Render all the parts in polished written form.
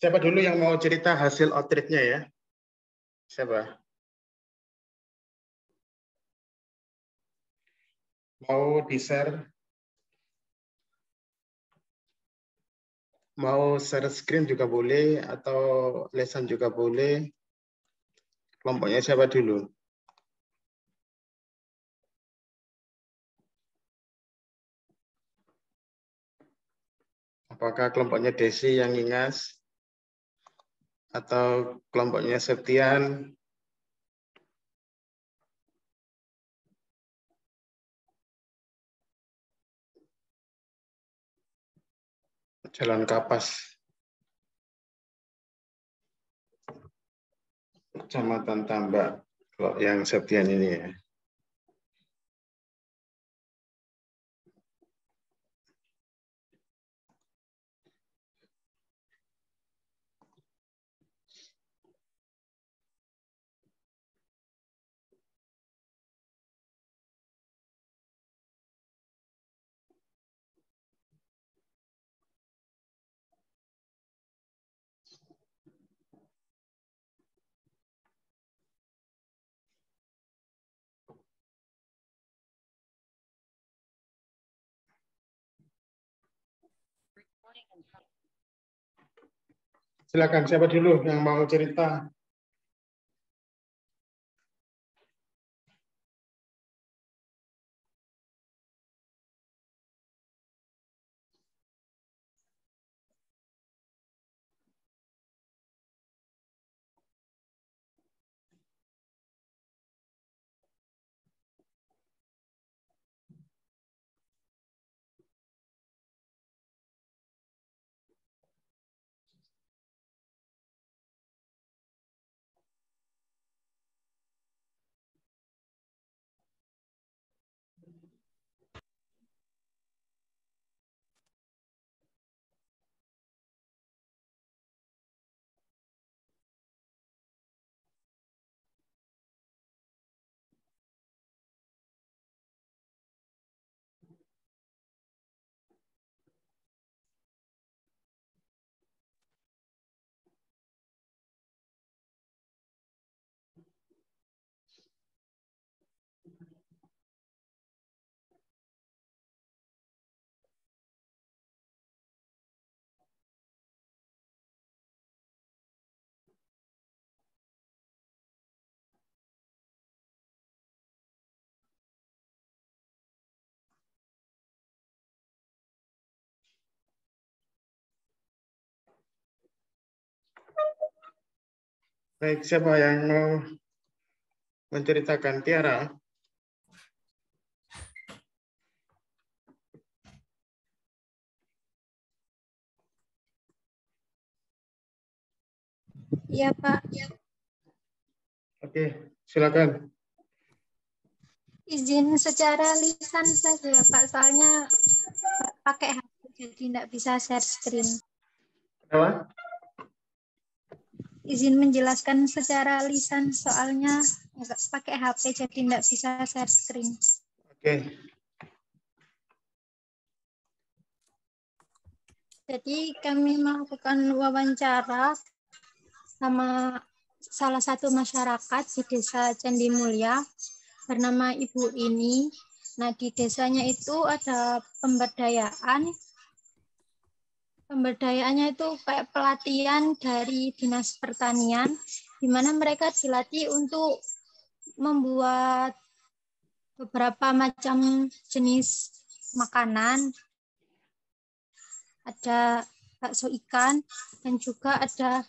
Siapa dulu yang mau cerita hasil outreach-nya ya? Siapa? Mau di-share? Mau share screen juga boleh, atau lesson juga boleh. Kelompoknya siapa dulu? Apakah kelompoknya Desi yang ingat? Atau kelompoknya Septian? Jalan Kapas, Kecamatan Tambak, kalau yang Septian ini ya. Silakan, siapa dulu yang mau cerita? Baik, siapa yang mau menceritakan? Tiara? Iya, Pak. Oke, silakan. Izin secara lisan saja, Pak. Soalnya pakai HP, jadi tidak bisa share screen. Kenapa? Izin menjelaskan secara lisan, soalnya nggak pakai HP, jadi tidak bisa share screen. Oke. Jadi kami melakukan wawancara sama salah satu masyarakat di Desa Candi Mulya bernama Ibu Ini. Nah, di desanya itu ada pemberdayaannya itu kayak pelatihan dari Dinas Pertanian, di mana mereka dilatih untuk membuat beberapa macam jenis makanan. Ada bakso ikan dan juga ada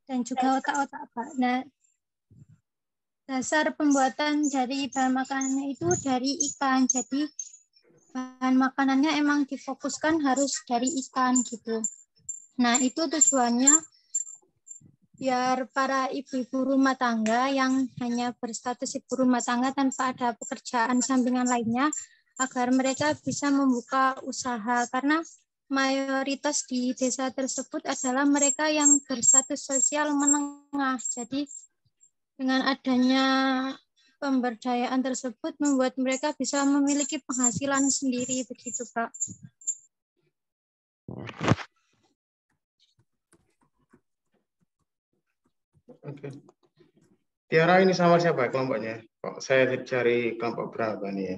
otak-otak, Pak. Nah, dasar pembuatan dari bahan makanannya itu dari ikan. Jadi bahan makanannya emang difokuskan harus dari ikan gitu. Nah, itu tujuannya biar para ibu-ibu rumah tangga yang hanya berstatus ibu rumah tangga tanpa ada pekerjaan sampingan lainnya, agar mereka bisa membuka usaha, karena mayoritas di desa tersebut adalah mereka yang berstatus sosial menengah. Jadi dengan adanya pemberdayaan tersebut membuat mereka bisa memiliki penghasilan sendiri, begitu Pak. Oke. Tiara ini sama siapa kelompoknya? Kok saya cari kelompok berapa nih ya?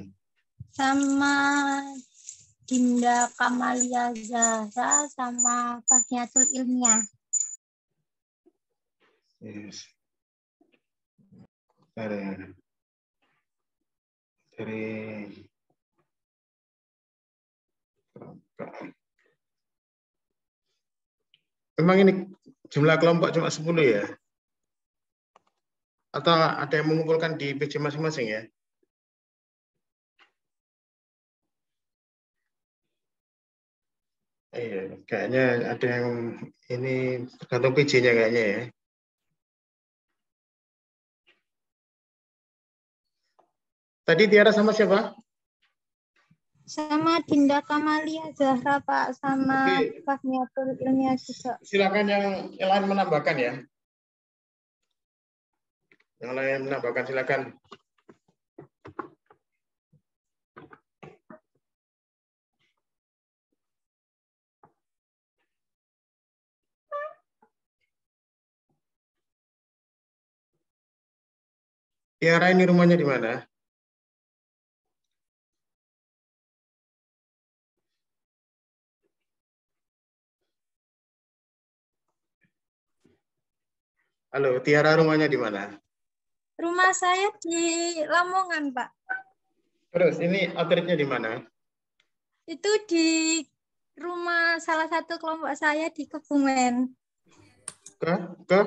Sama Dinda Kamalia Zahra sama Fahniatul Ilmiah. Yes. Dari memang ini jumlah kelompok cuma 10 ya? Atau ada yang mengumpulkan di PJ masing-masing ya? Iya, kayaknya ada yang ini tergantung PJ-nya kayaknya ya. Tadi Tiara sama siapa? Sama Dinda Kamalia Zahra Pak, sama Fahniatul Ilmiah juga. Silakan yang lain menambahkan ya. Yang lain menambahkan silakan. Tiara ini rumahnya di mana? Halo, Tiara rumahnya di mana? Rumah saya di Lamongan, Pak. Terus ini outletnya di mana? Itu di rumah salah satu kelompok saya di Kebumen. Ke?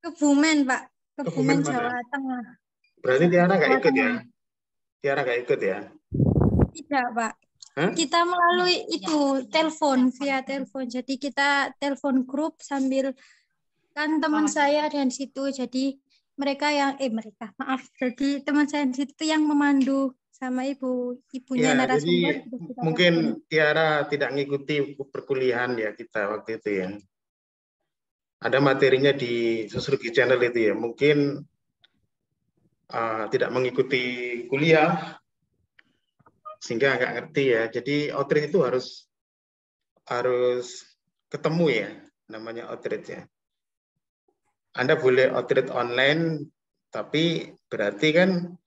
Kebumen, Pak. Kebumen, Kebumen Jawa mana? Tengah. Berarti Tiara nggak Jawa ikut Tengah. ya? Tiara nggak ikut ya? Tidak, Pak. Hah? Kita melalui itu telepon, via telepon. Jadi kita telepon grup sambil kan teman saya ada di situ. Jadi maaf. Jadi teman saya di situ yang memandu sama ibunya Ya, narasumber. jadi mungkin Tiara tidak mengikuti perkuliahan ya kita waktu itu ya. Ada materinya di Sociology Channel itu ya. Mungkin tidak mengikuti kuliah sehingga nggak ngerti ya. Jadi outreach itu harus ketemu ya, namanya outreach ya. Anda boleh outreach online, tapi berarti kan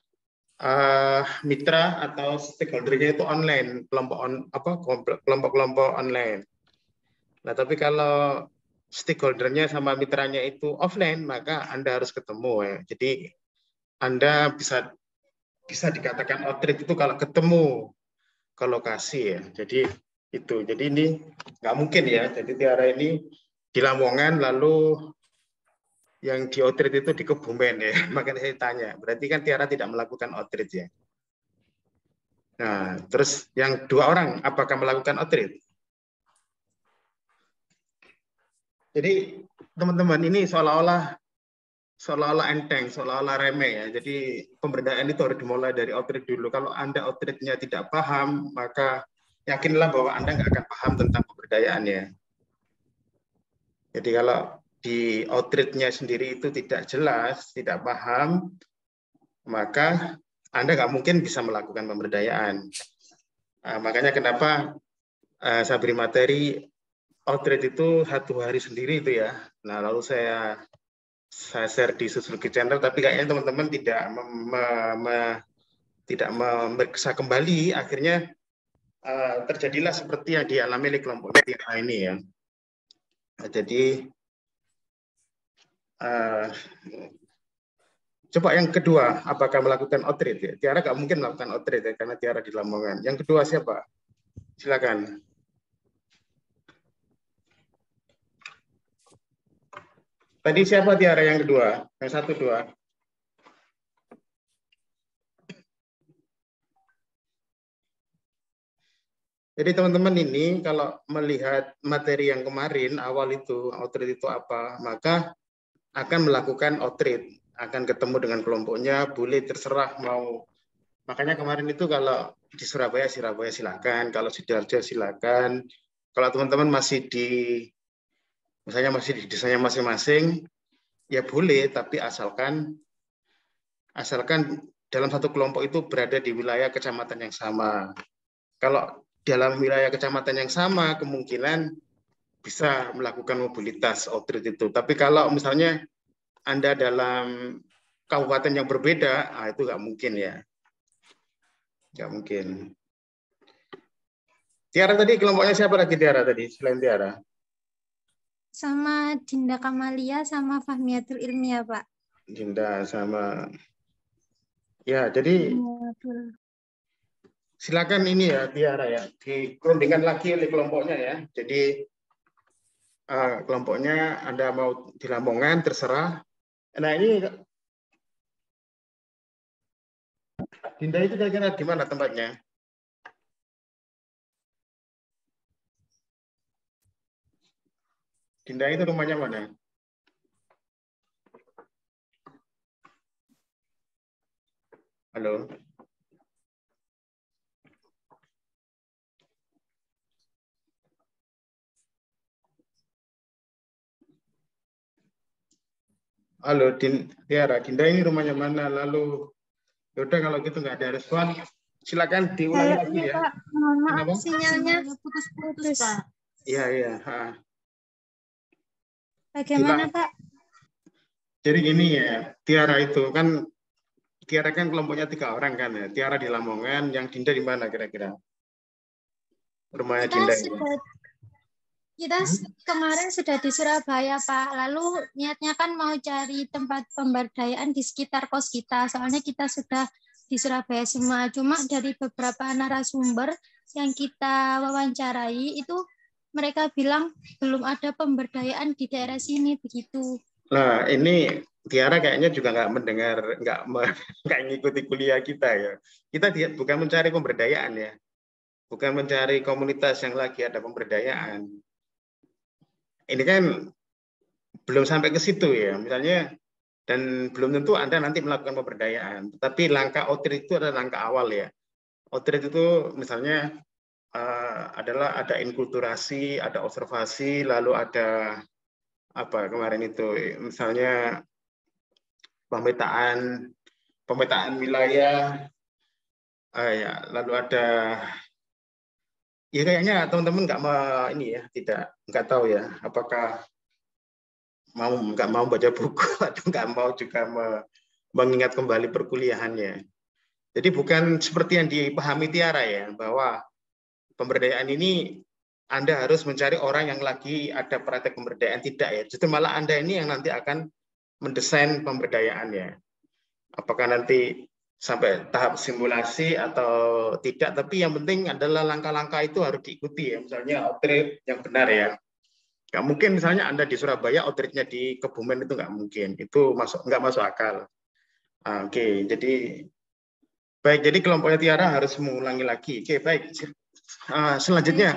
mitra atau stakeholder-nya itu online, kelompok-kelompok online. Nah, tapi kalau stakeholder-nya sama mitranya itu offline, maka Anda harus ketemu ya. Jadi Anda bisa dikatakan outreach itu kalau ketemu ke lokasi ya. Jadi itu. Jadi ini nggak mungkin ya. Jadi Tiara ini di Lamongan lalu yang di outreach itu di Kebumen ya. Makanya saya tanya. Berarti kan Tiara tidak melakukan outreach ya. Nah, terus yang 2 orang apakah melakukan outreach? Jadi teman-teman ini seolah-olah enteng, seolah-olah remeh ya. Jadi pemberdayaan itu harus dimulai dari outreach dulu. Kalau Anda outreach-nya tidak paham, maka yakinlah bahwa Anda nggak akan paham tentang pemberdayaan ya. Jadi kalau di outreach-nya sendiri itu tidak jelas, tidak paham, maka Anda nggak mungkin bisa melakukan pemberdayaan. Makanya kenapa saya beri materi outreach itu 1 hari sendiri itu ya. Nah lalu saya share di Sociology Channel, tapi kayaknya teman-teman tidak memeriksa kembali, akhirnya terjadilah seperti yang dialami oleh kelompok Tiara ini ya. Nah, jadi coba yang kedua, apakah melakukan outreach ya? Tiara nggak mungkin melakukan outreach ya, karena Tiara di Lamongan. Yang kedua siapa? Silakan. Tadi siapa Tiara yang kedua? Yang 1, 2. Jadi teman-teman ini kalau melihat materi yang kemarin awal itu outreach itu apa, maka akan melakukan outreach, akan ketemu dengan kelompoknya, boleh terserah mau. Makanya kemarin itu kalau di Surabaya silakan, kalau Sidoarjo silakan. Kalau teman-teman masih misalnya masih di desanya masing-masing, ya boleh, tapi asalkan Asalkan dalam satu kelompok itu berada di wilayah kecamatan yang sama. Kalau dalam wilayah kecamatan yang sama, kemungkinan bisa melakukan mobilitas outreach itu. Tapi kalau misalnya Anda dalam kabupaten yang berbeda, itu nggak mungkin ya. Nggak mungkin. Tiara tadi kelompoknya siapa lagi Tiara tadi selain Tiara? Sama Dinda Kamalia sama Fahmiatul Ilmiah, Pak. Dinda sama. Ya, jadi silakan ini ya Tiara ya, dikerundingkan lagi oleh kelompoknya ya. Jadi kelompoknya Anda mau di Lamongan terserah. Nah ini Dinda itu kira-kira di mana tempatnya? Dinda itu rumahnya mana? Halo. Halo, Tiara. Dinda ini rumahnya mana? Lalu, yaudah kalau gitu nggak ada respon, silakan diulangi Halo, lagi iya, ya. Pak. Mohon maaf Kenapa? sinyalnya putus-putus, Pak. Iya, iya. Bagaimana, Pak? Jadi gini ya, Tiara itu kan, Tiara kan kelompoknya 3 orang kan ya. Tiara di Lamongan, yang Dinda di mana kira-kira? Rumahnya Kita Dinda itu. kita kemarin sudah di Surabaya, Pak. Lalu niatnya kan mau cari tempat pemberdayaan di sekitar kos kita. Soalnya kita sudah di Surabaya semua. Cuma dari beberapa narasumber yang kita wawancarai itu mereka bilang belum ada pemberdayaan di daerah sini begitu. Nah, ini Tiara kayaknya juga nggak mendengar, nggak ngikuti kuliah kita ya. Kita bukan mencari pemberdayaan ya, bukan mencari komunitas yang lagi ada pemberdayaan. Ini kan belum sampai ke situ ya, misalnya, dan belum tentu Anda nanti melakukan pemberdayaan. Tetapi langkah outreach itu adalah langkah awal ya. Outreach itu misalnya adalah ada inkulturasi, ada observasi, lalu ada apa kemarin itu, misalnya pemetaan wilayah, ya, lalu ada, ya kayaknya teman-teman nggak mau ini ya, nggak tahu ya, apakah nggak mau baca buku atau nggak mau juga mengingat kembali perkuliahannya. Jadi bukan seperti yang dipahami Tiara ya, bahwa pemberdayaan ini Anda harus mencari orang yang lagi ada praktek pemberdayaan, tidak ya. Justru malah Anda ini yang nanti akan mendesain pemberdayaannya. Apakah nanti sampai tahap simulasi atau tidak, tapi yang penting adalah langkah-langkah itu harus diikuti ya. Misalnya outreach yang benar ya. Nggak mungkin misalnya Anda di Surabaya, outreach-nya di Kebumen itu nggak mungkin. Itu nggak masuk akal. Oke, jadi baik. Jadi kelompoknya Tiara harus mengulangi lagi. Oke, baik. Selanjutnya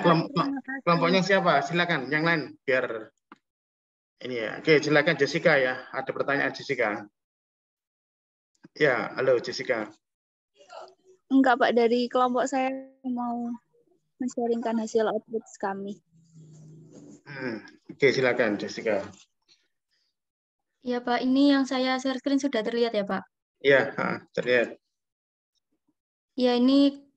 kelompoknya siapa? Silakan, yang lain biar ini ya. Oke, silakan Jessica ya. Ada pertanyaan Jessica. Ya, halo Jessica. Enggak, Pak. Dari kelompok saya mau men-sharingkan hasil outreach kami. Oke, silakan Jessica. Ya, Pak. Ini yang saya share screen sudah terlihat ya, Pak? Iya, terlihat. Ya, ini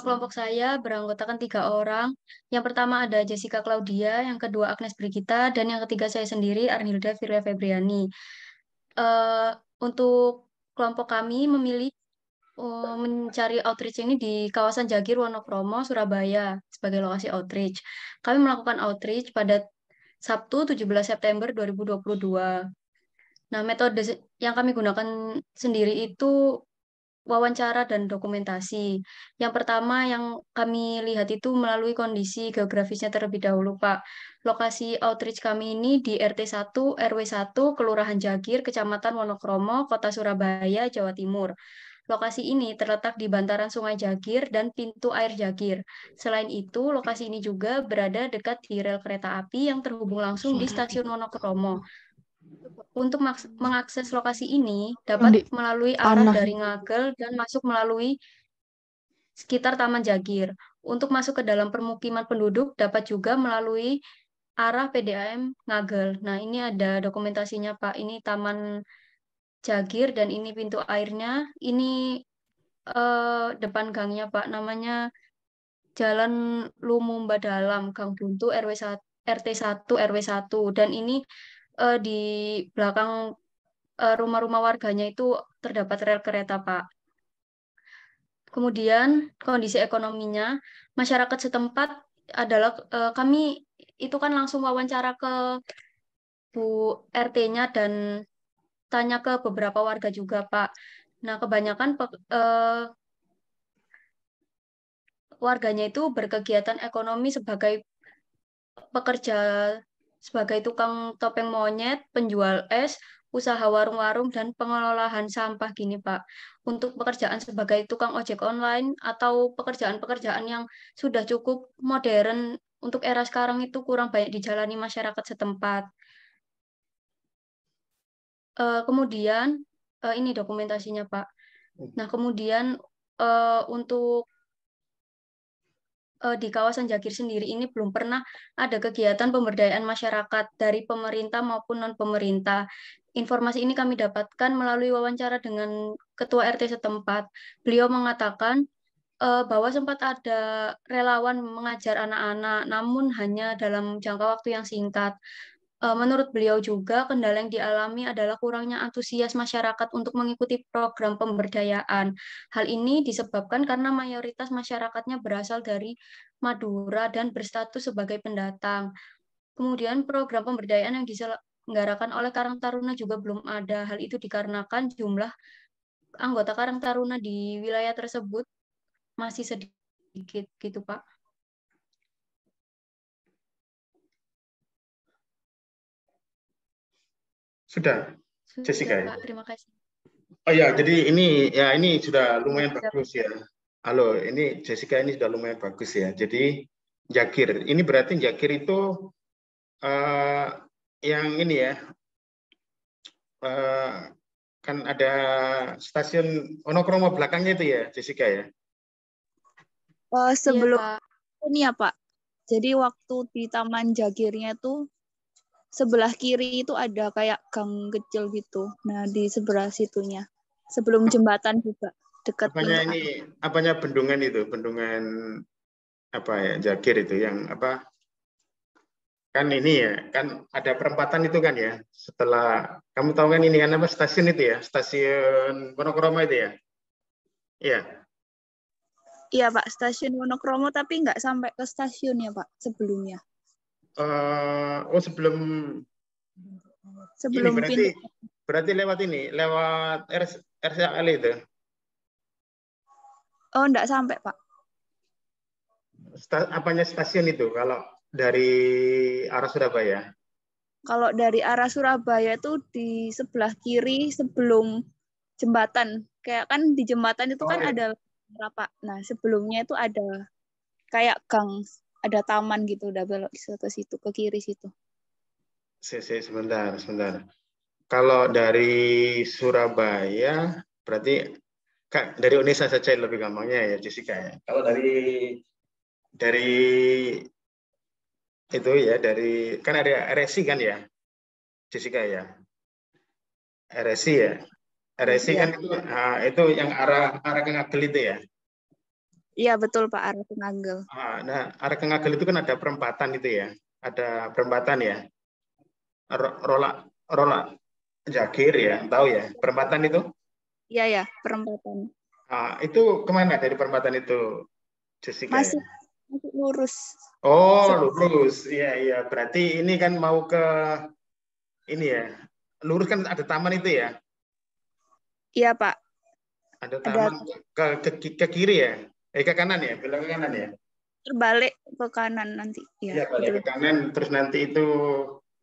kelompok saya beranggotakan 3 orang. Yang pertama ada Jessica Claudia, yang kedua Agnes Brigita, dan yang ketiga saya sendiri, Arnilda Firya Febriani. Untuk kelompok kami memilih mencari outreach ini di kawasan Jagir, Wonokromo, Surabaya sebagai lokasi outreach. Kami melakukan outreach pada Sabtu 17 September 2022. Nah, metode yang kami gunakan sendiri itu wawancara dan dokumentasi. Yang pertama yang kami lihat itu melalui kondisi geografisnya terlebih dahulu, Pak. Lokasi outreach kami ini di RT 1, RW 1, Kelurahan Jagir, Kecamatan Wonokromo, Kota Surabaya, Jawa Timur. Lokasi ini terletak di bantaran Sungai Jagir dan pintu air Jagir. Selain itu, lokasi ini juga berada dekat di rel kereta api yang terhubung langsung di stasiun Wonokromo. Untuk mengakses lokasi ini dapat melalui arah dari Ngagel dan masuk melalui sekitar Taman Jagir. Untuk masuk ke dalam permukiman penduduk dapat juga melalui arah PDAM Ngagel. Nah, ini ada dokumentasinya, Pak. Ini Taman Jagir, dan ini pintu airnya. Ini depan gangnya Pak, namanya Jalan Lumumba Dalam, Gang Buntu, RT 1 RW 1. Dan ini di belakang rumah-rumah warganya itu terdapat rel kereta, Pak. Kemudian kondisi ekonominya, masyarakat setempat adalah kami itu kan langsung wawancara ke Bu RT-nya dan tanya ke beberapa warga juga, Pak. Nah, kebanyakan warganya itu berkegiatan ekonomi sebagai pekerja, sebagai tukang topeng monyet, penjual es, usaha warung-warung, dan pengelolaan sampah gini, Pak. Untuk pekerjaan sebagai tukang ojek online atau pekerjaan-pekerjaan yang sudah cukup modern untuk era sekarang itu kurang banyak dijalani masyarakat setempat. Kemudian, ini dokumentasinya, Pak. Nah, kemudian untuk di kawasan Jagir sendiri ini belum pernah ada kegiatan pemberdayaan masyarakat dari pemerintah maupun non-pemerintah. Informasi ini kami dapatkan melalui wawancara dengan Ketua RT setempat. Beliau mengatakan bahwa sempat ada relawan mengajar anak-anak, namun hanya dalam jangka waktu yang singkat. Menurut beliau juga, kendala yang dialami adalah kurangnya antusias masyarakat untuk mengikuti program pemberdayaan. Hal ini disebabkan karena mayoritas masyarakatnya berasal dari Madura dan berstatus sebagai pendatang. Kemudian program pemberdayaan yang diselenggarakan oleh Karang Taruna juga belum ada. Hal itu dikarenakan jumlah anggota Karang Taruna di wilayah tersebut masih sedikit gitu, Pak. Sudah, Jessica Sudah, ya? Pak. Terima kasih. Oh ya, jadi ini sudah lumayan Sudah. bagus ya. Halo, ini Jessica ini sudah lumayan bagus ya. Jadi Jagir, ini berarti Jagir itu yang ini ya, kan ada stasiun Wonokromo belakangnya itu ya, Jessica ya. Iya, Sebelum Pak. ini ya Pak, jadi waktu di Taman Jagirnya tuh sebelah kiri itu ada kayak gang kecil gitu. Nah, di sebelah situnya. Sebelum jembatan juga, dekat Apanya pintu ini, air. apanya bendungan itu, bendungan apa ya, Jagir itu yang apa? Kan ini ya, kan ada perempatan itu kan ya. Setelah kamu tahu kan ini kan apa stasiun itu ya, stasiun Wonokromo itu ya. Iya. Iya Pak, stasiun Wonokromo tapi nggak sampai ke stasiun ya Pak, sebelumnya. Sebelum ini Sebelum pintu. berarti lewat ini, lewat RSAL itu. Oh, nggak sampai Pak. Apanya stasiun itu kalau dari arah Surabaya? Kalau dari arah Surabaya itu di sebelah kiri sebelum jembatan. Kayak kan di jembatan itu Oh kan ya. ada Pak. Nah, sebelumnya itu ada kayak gang, ada taman gitu, udah belok ke situ, ke kiri situ. Sebentar. Kalau dari Surabaya, berarti Kak, dari Unesa saja lebih gampangnya ya, Jessica ya. Kalau dari itu ya, dari kan ada RSI kan ya, Jessica ya. RSI ya. RSI Iya. kan itu yang arah ke Ngagel itu ya. Iya, betul Pak, arah Penganggel. Nah, arah ke Ngagel itu kan ada perempatan itu ya. Ada perempatan ya. Rola Jagir ya, tahu ya. Perempatan itu. Iya ya, perempatan. Itu kemana dari perempatan itu, Jessica ya? Masih lurus. Oh, lurus. Iya. Berarti ini kan mau ke ini ya. Lurus kan ada taman itu ya. Iya Pak. Ada taman ke kiri ya. Ke kanan ya, belok ke kanan ya. Terbalik ke kanan nanti. Iya, Iya, balik betul. ke kanan terus nanti itu.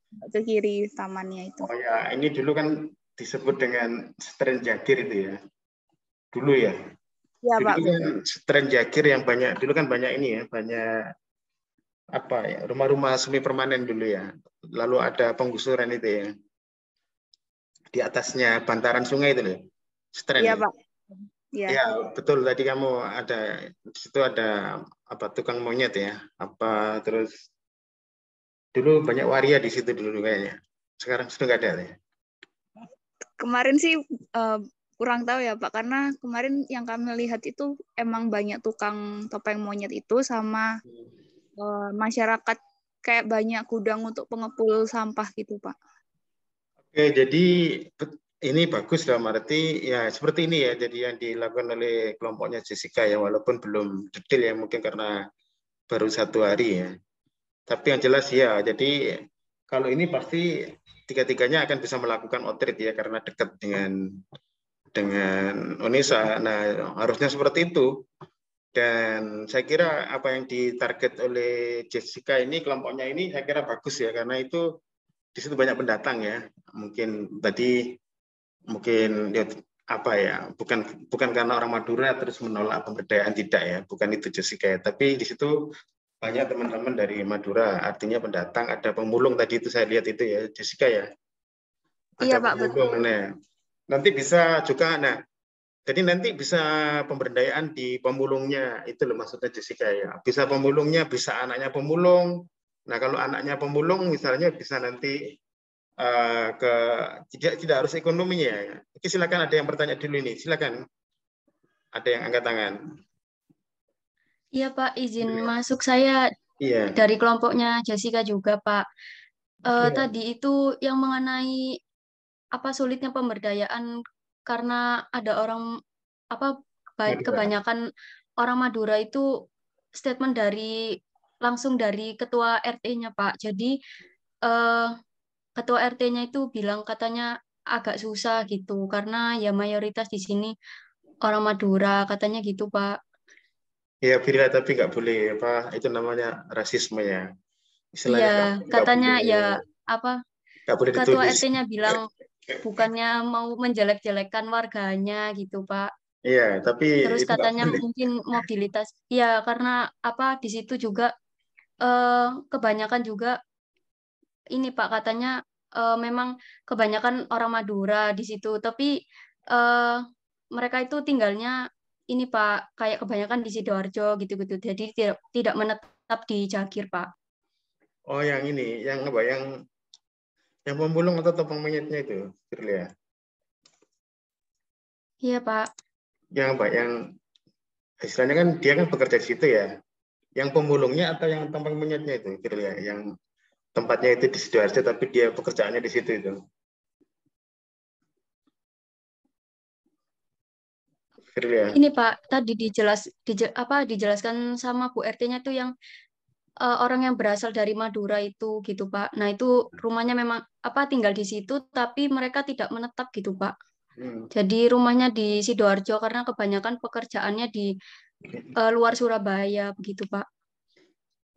Ke kiri tamannya itu. Oh ya, ini dulu kan disebut dengan Stren Jagir itu ya. Dulu ya. Iya Dulu Pak, kan betul. Stren Jagir yang banyak, dulu kan banyak ini ya, banyak apa ya, rumah-rumah semi permanen dulu ya. Lalu ada penggusuran itu ya. Di atasnya bantaran sungai itu loh. Stren Iya ya. Pak. Iya. Ya, betul tadi kamu ada di situ ada apa tukang monyet ya. Apa terus dulu banyak waria di situ dulu kayaknya. Sekarang sudah nggak ada ya. Kemarin sih kurang tahu ya Pak, karena kemarin yang kami lihat itu emang banyak tukang topeng monyet itu sama masyarakat kayak banyak gudang untuk pengepul sampah gitu Pak. Oke, jadi ini bagus dalam arti ya seperti ini ya. Jadi yang dilakukan oleh kelompoknya Jessica ya, walaupun belum detail ya mungkin karena baru 1 hari ya. Tapi yang jelas ya, jadi kalau ini pasti tiga-tiganya akan bisa melakukan outreach ya karena dekat dengan UNESA. Nah, harusnya seperti itu. Dan saya kira apa yang ditarget oleh Jessica ini, kelompoknya ini saya kira bagus ya, karena itu di situ banyak pendatang ya. Mungkin ya, apa ya, bukan karena orang Madura terus menolak pemberdayaan, tidak ya, bukan itu Jessica ya. Tapi di situ banyak teman-teman dari Madura, artinya pendatang, ada pemulung tadi itu saya lihat itu ya Jessica ya. Iya Ada Pak, betul. pemulung. Nah, nanti bisa juga, nah jadi nanti bisa pemberdayaan di pemulungnya, itu loh maksudnya Jessica ya. Bisa pemulungnya, bisa anaknya pemulung. Nah kalau anaknya pemulung misalnya bisa nanti ke tidak harus ekonominya ya. Oke, silakan, ada yang bertanya dulu ini, silakan. Ada yang angkat tangan. Iya Pak, izin masuk saya Iya. dari kelompoknya Jessica juga Pak. Iya. Tadi itu yang mengenai apa sulitnya pemberdayaan karena ada orang apa Madura. kebanyakan orang Madura itu statement langsung dari ketua RT-nya Pak. Jadi eh, ketua RT-nya itu bilang katanya agak susah gitu karena ya mayoritas di sini orang Madura katanya gitu Pak. Ya, Vira, tapi nggak boleh apa itu namanya rasisme ya. Iya, Istilahnya nggak katanya boleh ya apa nggak boleh ketua ditulis. RT-nya bilang bukannya mau menjelek-jelekan warganya gitu Pak. Iya, tapi Terus itu nggak katanya boleh. mungkin mobilitas, ya karena apa di situ juga kebanyakan juga ini Pak katanya memang kebanyakan orang Madura di situ, tapi eh, mereka itu tinggalnya ini Pak kayak kebanyakan di Sidoarjo gitu-gitu, jadi tidak menetap di Jagir Pak. Oh, yang ini, yang apa? Yang pemulung atau topeng monyetnya itu, Firlia. Iya Pak. Yang apa? Yang istilahnya kan dia kan bekerja di situ ya. Yang pemulungnya atau yang topeng monyetnya itu, Firlia. Yang tempatnya itu di Sidoarjo, tapi dia pekerjaannya di situ itu. Firlia. Ini Pak, tadi dijelaskan sama Bu RT-nya tuh yang orang yang berasal dari Madura itu gitu Pak. Nah, itu rumahnya memang apa tinggal di situ tapi mereka tidak menetap gitu Pak. Hmm. Jadi rumahnya di Sidoarjo karena kebanyakan pekerjaannya di luar Surabaya begitu Pak.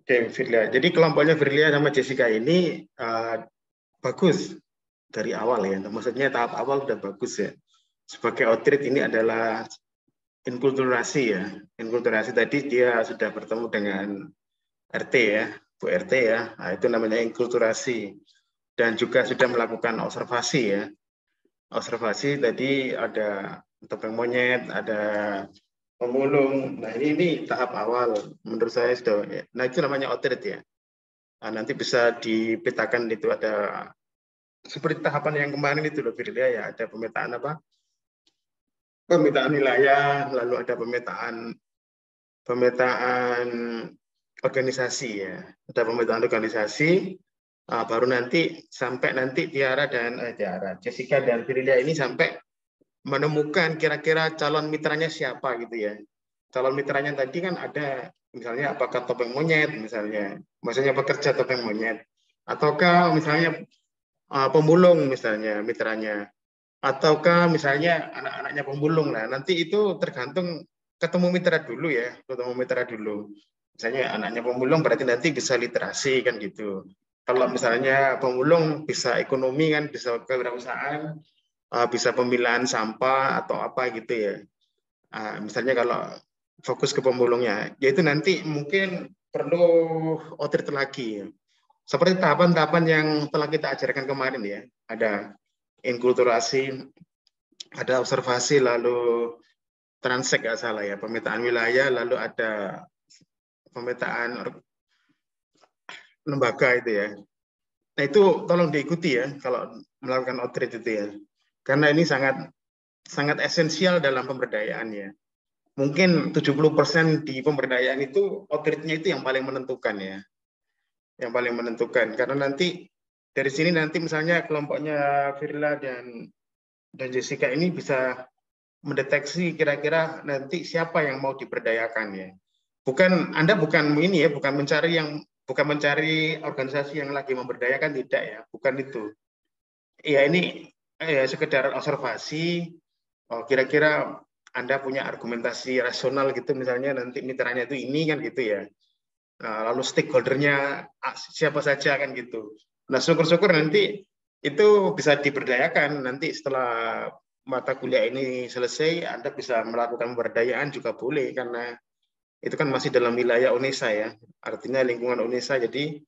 Oke, Firlia. Jadi kelompoknya Firlia sama Jessica ini bagus dari awal ya. Maksudnya tahap awal sudah bagus ya. Sebagai outreach ini adalah inkulturasi ya. Inkulturasi tadi dia sudah bertemu dengan RT ya, Bu RT ya. Nah, itu namanya inkulturasi. Dan juga sudah melakukan observasi ya. Observasi tadi ada topeng monyet, ada pemulung. Nah, ini tahap awal. Menurut saya sudah. Nah, itu namanya outreach ya. Nah, nanti bisa dipetakan itu ada seperti tahapan yang kemarin itu loh, Firlia ya. Ada pemetaan apa? Pemetaan wilayah, lalu ada pemetaan organisasi ya. Ada pemetaan organisasi, baru nanti sampai nanti Tiara, Jessica dan Firlia ini sampai menemukan kira-kira calon mitranya siapa gitu ya. Calon mitranya tadi kan ada misalnya apakah topeng monyet misalnya, maksudnya pekerja topeng monyet, ataukah misalnya pemulung misalnya mitranya, ataukah misalnya anak-anaknya pemulung. Nah, nanti itu tergantung ketemu mitra dulu ya, ketemu mitra dulu. Misalnya anaknya pemulung berarti nanti bisa literasi kan gitu. Kalau misalnya pemulung bisa ekonomi kan, bisa kewirausahaan, bisa pemilahan sampah atau apa gitu ya. Misalnya kalau fokus ke pemulungnya, yaitu nanti mungkin perlu outreach lagi. Seperti tahapan-tahapan yang telah kita ajarkan kemarin ya. Ada inkulturasi, ada observasi, lalu transek nggak salah ya, pemetaan wilayah, lalu ada pemetaan lembaga itu ya. Nah itu tolong diikuti ya kalau melakukan outreach itu ya. karena ini sangat esensial dalam pemberdayaannya. Mungkin 70% di pemberdayaan itu outreach-nya itu yang paling menentukan ya. Yang paling menentukan karena nanti dari sini nanti misalnya kelompoknya Firla dan Jessica ini bisa mendeteksi kira-kira nanti siapa yang mau diberdayakan ya. Anda bukan ini ya, bukan mencari organisasi yang lagi memberdayakan, tidak ya, bukan itu. Ya ini ya sekedar observasi. Oh, kira-kira Anda punya argumentasi rasional gitu, misalnya nanti mitranya itu ini kan gitu ya. Nah, lalu stakeholdernya siapa saja kan gitu. Nah, syukur-syukur nanti itu bisa diberdayakan. Nanti setelah mata kuliah ini selesai, Anda bisa melakukan pemberdayaan juga boleh karena itu kan masih dalam wilayah UNESA ya. Artinya lingkungan UNESA. Jadi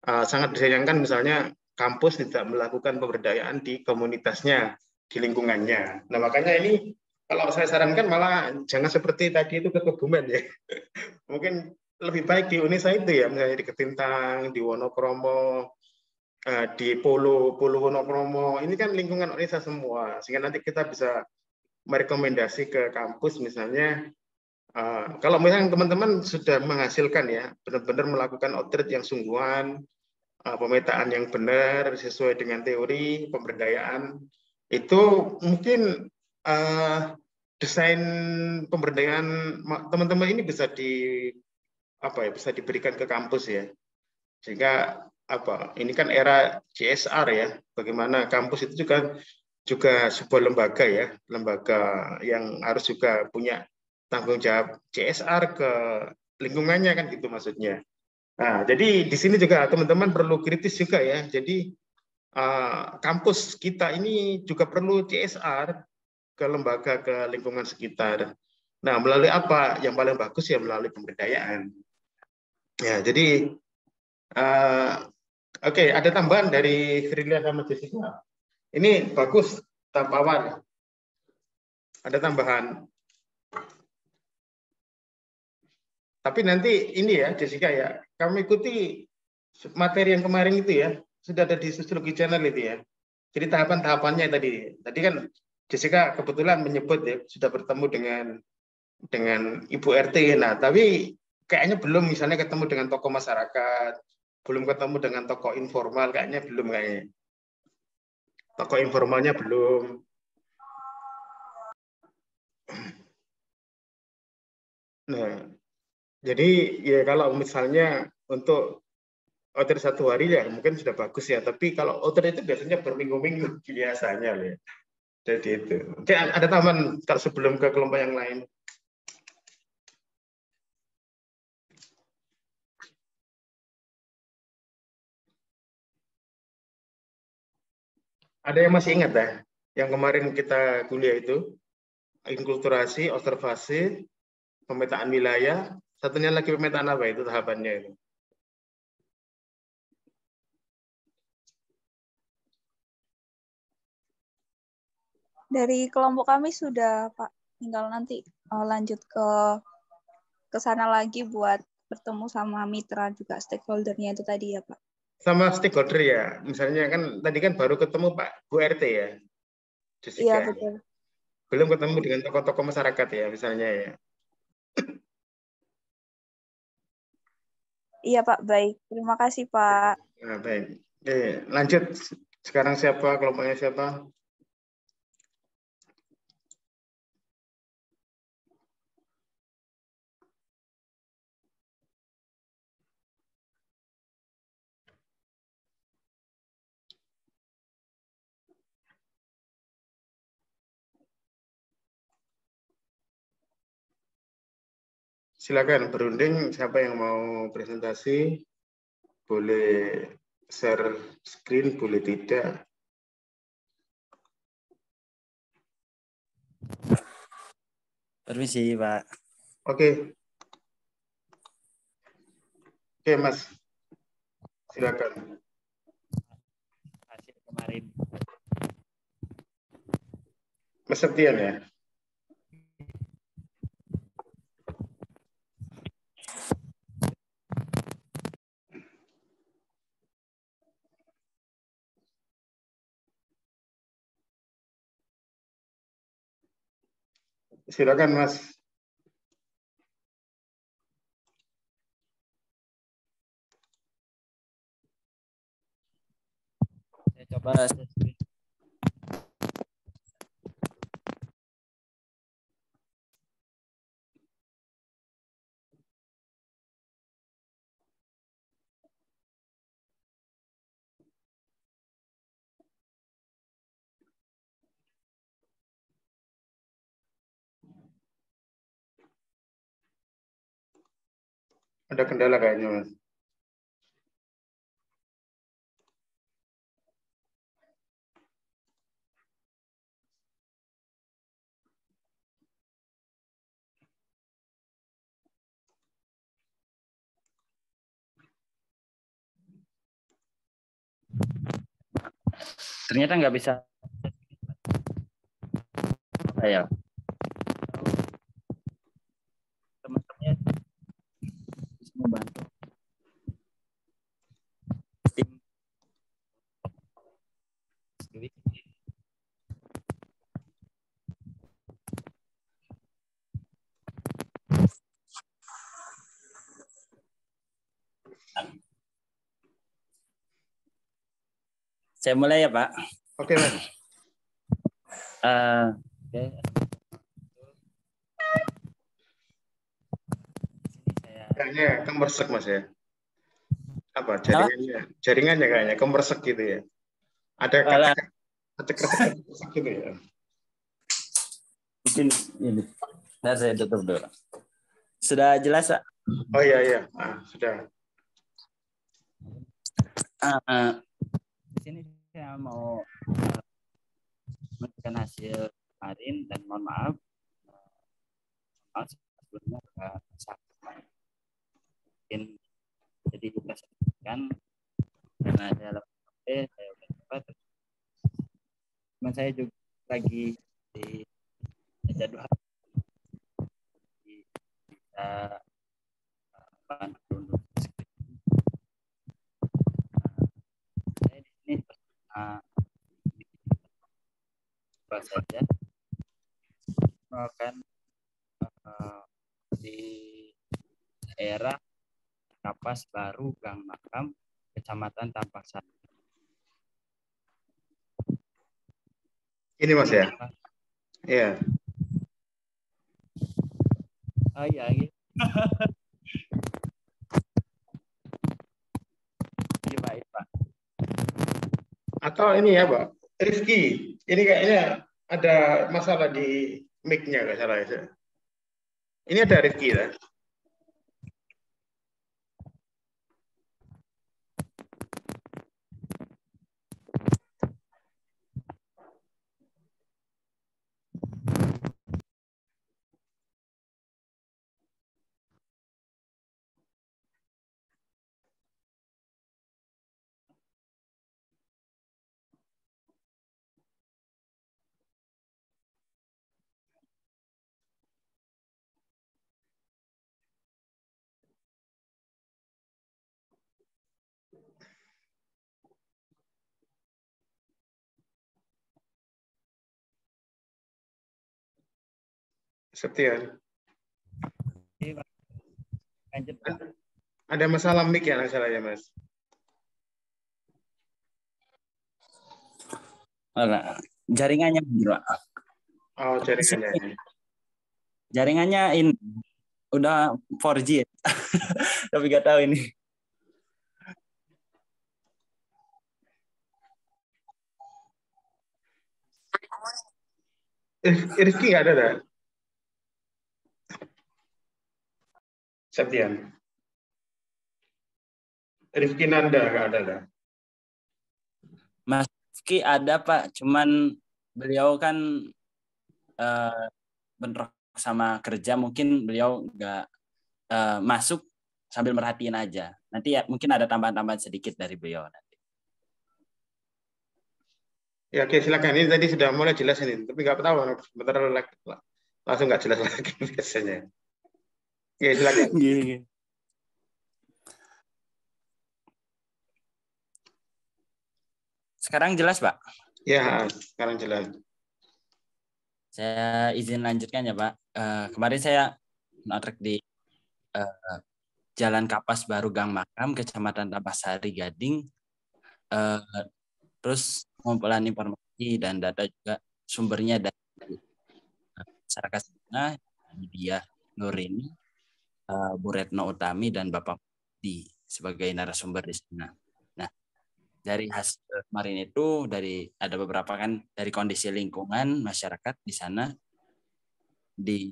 sangat disayangkan misalnya kampus tidak melakukan pemberdayaan di komunitasnya, di lingkungannya. Nah, makanya ini kalau saya sarankan malah jangan seperti tadi itu ke Kebumen ya. Mungkin lebih baik di Unesa itu ya, misalnya di Ketintang, di Wonokromo, di Polo Wonokromo. Ini kan lingkungan Unesa semua, sehingga nanti kita bisa merekomendasi ke kampus misalnya. Kalau misalnya teman-teman sudah menghasilkan ya, benar-benar melakukan outreach yang sungguhan, pemetaan yang benar sesuai dengan teori pemberdayaan, itu mungkin desain pemberdayaan teman-teman ini bisa bisa diberikan ke kampus ya, sehingga ini kan era CSR ya, bagaimana kampus itu juga sebuah lembaga ya, lembaga yang harus juga punya tanggung jawab CSR ke lingkungannya kan gitu maksudnya. Nah, jadi di sini juga teman-teman perlu kritis juga ya. Jadi kampus kita ini juga perlu CSR ke lembaga, ke lingkungan sekitar. Nah, melalui apa? Yang paling bagus ya melalui pemberdayaan. Ya, jadi oke, ada tambahan dari Frilia sama Jessica. Ini bagus, tampawan. Ada tambahan. Tapi nanti ini ya, Jessica ya, kamu ikuti materi yang kemarin itu ya, sudah ada di Sosiologi Channel itu ya. Jadi tahapan-tahapannya tadi. Tadi kan Jessica kebetulan menyebut ya, sudah bertemu dengan Ibu RT. Nah, tapi kayaknya belum misalnya ketemu dengan tokoh masyarakat, belum ketemu dengan tokoh informal, kayaknya belum kayaknya. Tokoh informalnya belum. Nah, jadi ya kalau misalnya untuk outer 1 hari ya mungkin sudah bagus ya. Tapi kalau outer itu biasanya berminggu-minggu biasanya ya. Jadi itu. Oke, ada tambahan kalau sebelum ke kelompok yang lain. Ada yang masih ingat ya? Yang kemarin kita kuliah itu, inkulturasi, observasi, pemetaan wilayah, satunya lagi pemetaan apa itu tahapannya itu? Dari kelompok kami sudah, Pak. Tinggal nanti lanjut ke sana lagi buat bertemu sama mitra juga stakeholder-nya itu tadi ya, Pak. Sama stakeholder ya. Misalnya kan tadi kan baru ketemu Pak Bu RT ya. Jessica. Iya, betul. Belum ketemu dengan tokoh-tokoh masyarakat ya misalnya ya. Iya, Pak. Baik. Terima kasih, Pak. Nah, baik. Lanjut. Sekarang siapa? Kelompoknya siapa? Silakan berunding siapa yang mau presentasi. Boleh share screen, boleh tidak. Permisi, Pak. Oke. Oke, Mas. Silakan. Hasil kemarin. Mas Septian ya. Silakan Mas. Saya coba share screen. Ada kendala kayaknya Mas. Ternyata nggak bisa. Ya, teman-temannya bisa membantu tim. Saya mulai ya Pak. Oke Mas. Oke. Kayaknya kemersek Mas ya. Apa jaringannya? Jaringannya kayaknya kemersek gitu ya. Ada kata-kata gitu ya. Mungkin ini. Nah, saya tutup dulu. Sudah jelas Pak? Oh iya iya. Sudah. Di sini saya mau menunjukkan hasil kemarin dan mohon maaf sebelumnya mungkin jadi kita sebutkan karena saya saya udah coba teman saya juga lagi di jadwal bisa bantu untuk saya di sini coba saja akan di daerah Kapas Baru Gang Makam Kecamatan Tampak Sari. Ini Mas ya. Iya. Oh iya, gitu. Iya Pak. Atau ini ya Pak, Rizky. Ini kayaknya ada masalah di mic-nya nggak salah ya. Ini ada Rizky ya. Septian. Ada masalah mic ya masalahnya Mas. Jaringannya Pak. Oh jaringannya. Jaringannya ini udah 4G ya. Tapi nggak tahu ini. Rizky nggak ada. Septian. Rizky Nanda nggak ada. Mas Rizky ada Pak, cuman beliau kan bentrok sama kerja, mungkin beliau nggak masuk sambil merhatiin aja. Nanti ya mungkin ada tambahan-tambahan sedikit dari beliau nanti. Ya oke silakan. Ini tadi sudah mulai jelas ini, tapi nggak tahu sebentar langsung nggak jelas lagi biasanya. Oke silakan. Gini. Sekarang jelas Pak? Ya sekarang jelas. Saya izin lanjutkan ya Pak. Kemarin saya ngotrek di Jalan Kapas Baru Gang Makam, Kecamatan Tampasari, Gading. Terus ngumpulan informasi dan data juga sumbernya dari masyarakat sana, dia Nurini, Bu Retno Utami, dan Bapak Di sebagai narasumber di sana. Nah, dari hasil kemarin itu ada beberapa kan dari kondisi lingkungan masyarakat di sana di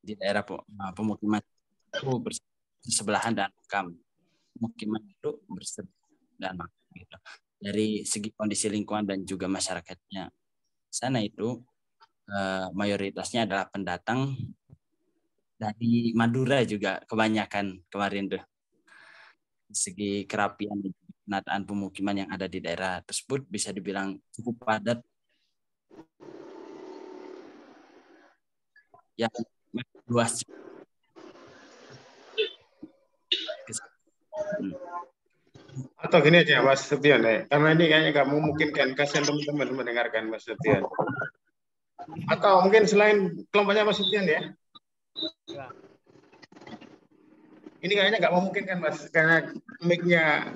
daerah pemukiman itu bersebelahan dan makam. Pemukiman itu bersebelahan dan makam gitu. Dari segi kondisi lingkungan dan juga masyarakatnya sana itu mayoritasnya adalah pendatang dari Madura juga kebanyakan kemarin tuh. Segi kerapian dan penataan pemukiman yang ada di daerah tersebut bisa dibilang cukup padat yang luas. Atau gini aja Mas Setian ya, karena ini kayaknya nggak memungkinkan, kasihan teman-teman mendengarkan Mas Setian. Atau mungkin selain kelompoknya Mas Setian ya. Ini kayaknya nggak memungkinkan Mas, karena mic-nya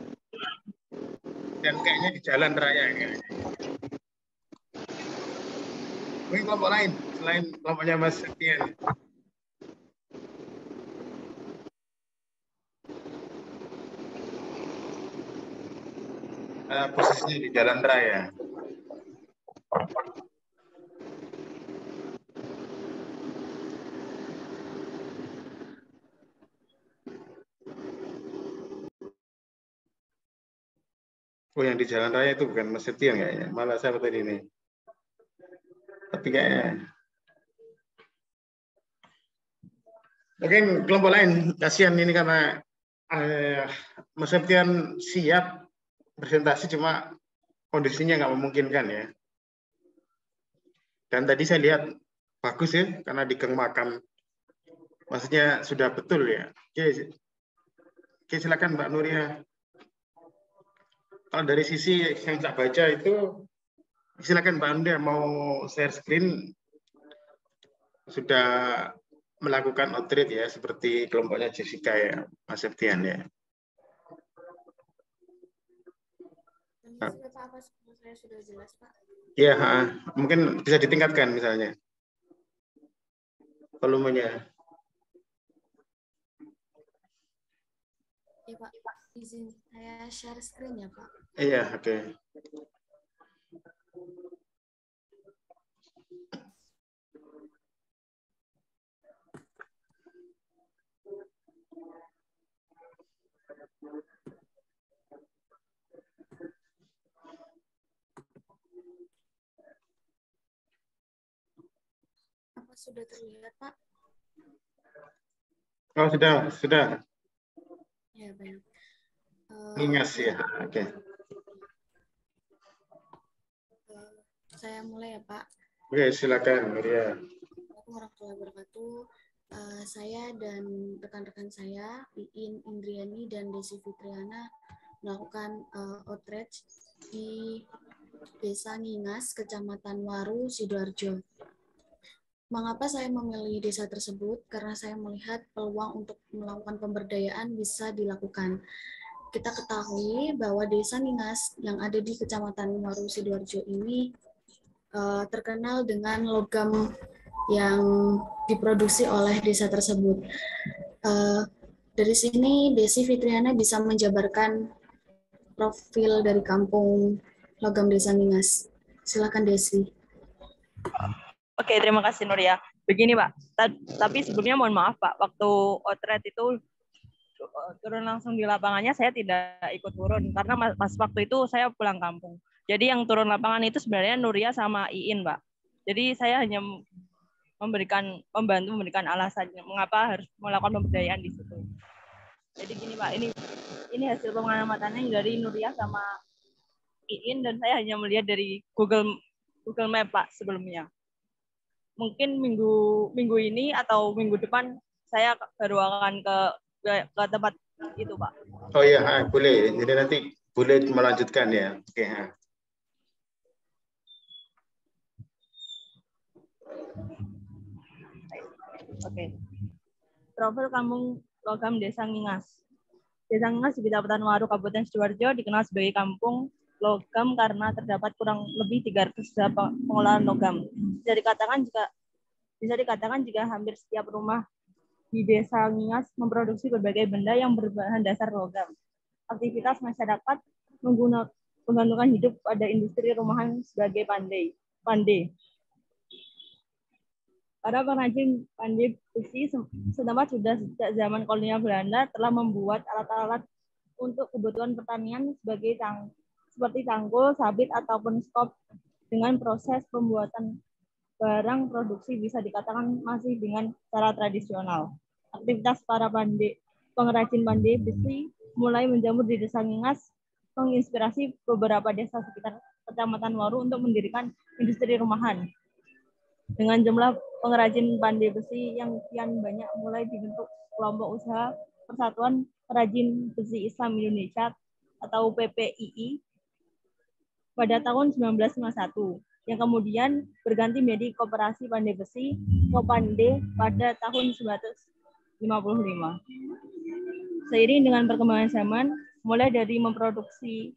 dan kayaknya di jalan raya ya. Mungkin kelompok lain selain kelompoknya Mas Setian. Posisinya di jalan raya. Oh, yang di jalan raya itu bukan Mas Setian kayaknya, malah saya tadi ini. Tapi kayaknya mungkin kelompok lain, kasihan ini karena Mas Setian siap presentasi cuma kondisinya nggak memungkinkan ya. Dan tadi saya lihat bagus ya, karena di gang makam. Maksudnya sudah betul ya. Oke, silakan Mbak Nuria. Kalau dari sisi yang saya baca itu, silakan Mbak Nuria mau share screen. Sudah melakukan outreach ya, seperti kelompoknya Jessica ya, Mas Septian ya. Apa saya sudah jelas, Pak? Iya, mungkin bisa ditingkatkan misalnya volumenya. Ya Pak, izin saya share screen ya Pak. Iya, oke. Apa sudah terlihat Pak? Oh, sudah. Ya, baik. Ingat ya, oke. Saya mulai ya Pak. Oke, silakan Maria. Assalamualaikum warahmatullahi wabarakatuh. Saya dan rekan-rekan saya, Iin Indriani dan Desi Fitriana, melakukan outreach di Desa Ngingas, Kecamatan Waru, Sidoarjo. Mengapa saya memilih desa tersebut? Karena saya melihat peluang untuk melakukan pemberdayaan bisa dilakukan. Kita ketahui bahwa Desa Ngingas yang ada di Kecamatan Waru, Sidoarjo ini terkenal dengan logam yang diproduksi oleh desa tersebut. Dari sini Desi Fitriana bisa menjabarkan profil dari kampung logam Desa Ngingas. Silakan Desi. Oke, terima kasih Nuria. Begini Pak, tapi sebelumnya mohon maaf Pak, waktu outreach itu turun langsung di lapangannya saya tidak ikut turun karena pas waktu itu saya pulang kampung. Jadi yang turun lapangan itu sebenarnya Nuria sama Iin Pak. Jadi saya hanya membantu memberikan alasannya mengapa harus melakukan pemberdayaan di situ. Jadi gini Pak, ini hasil pengamatannya dari Nuria sama Iin dan saya hanya melihat dari Google Map Pak sebelumnya. Mungkin minggu ini atau minggu depan saya baru akan ke tempat itu Pak. Oh iya, boleh. Jadi nanti boleh melanjutkan ya. Oke. Oke. Profil Kampung Logam Desa Ngingas. Desa Ngingas di Kecamatan Waru, Kabupaten Sidoarjo dikenal sebagai kampung logam karena terdapat kurang lebih 300 usaha pengolahan logam. Bisa dikatakan jika hampir setiap rumah di Desa Ngingas memproduksi berbagai benda yang berbahan dasar logam. Aktivitas masyarakat menggantungkan hidup pada industri rumahan sebagai pandai. Para pengrajin pandai besi setempat sudah sejak zaman kolonial Belanda telah membuat alat-alat untuk kebutuhan pertanian seperti cangkul, sabit, ataupun skop. Dengan proses pembuatan barang produksi bisa dikatakan masih dengan cara tradisional. Aktivitas para pengrajin pandai besi mulai menjamur di Desa Ngingas, menginspirasi beberapa desa sekitar Kecamatan Waru untuk mendirikan industri rumahan. Dengan jumlah pengrajin pandai besi yang kian banyak, mulai dibentuk kelompok usaha Persatuan Perajin Besi Islam Indonesia atau PPII pada tahun 1951, yang kemudian berganti menjadi Koperasi Pandai Besi Kopande pada tahun 1955. Seiring dengan perkembangan zaman, mulai dari memproduksi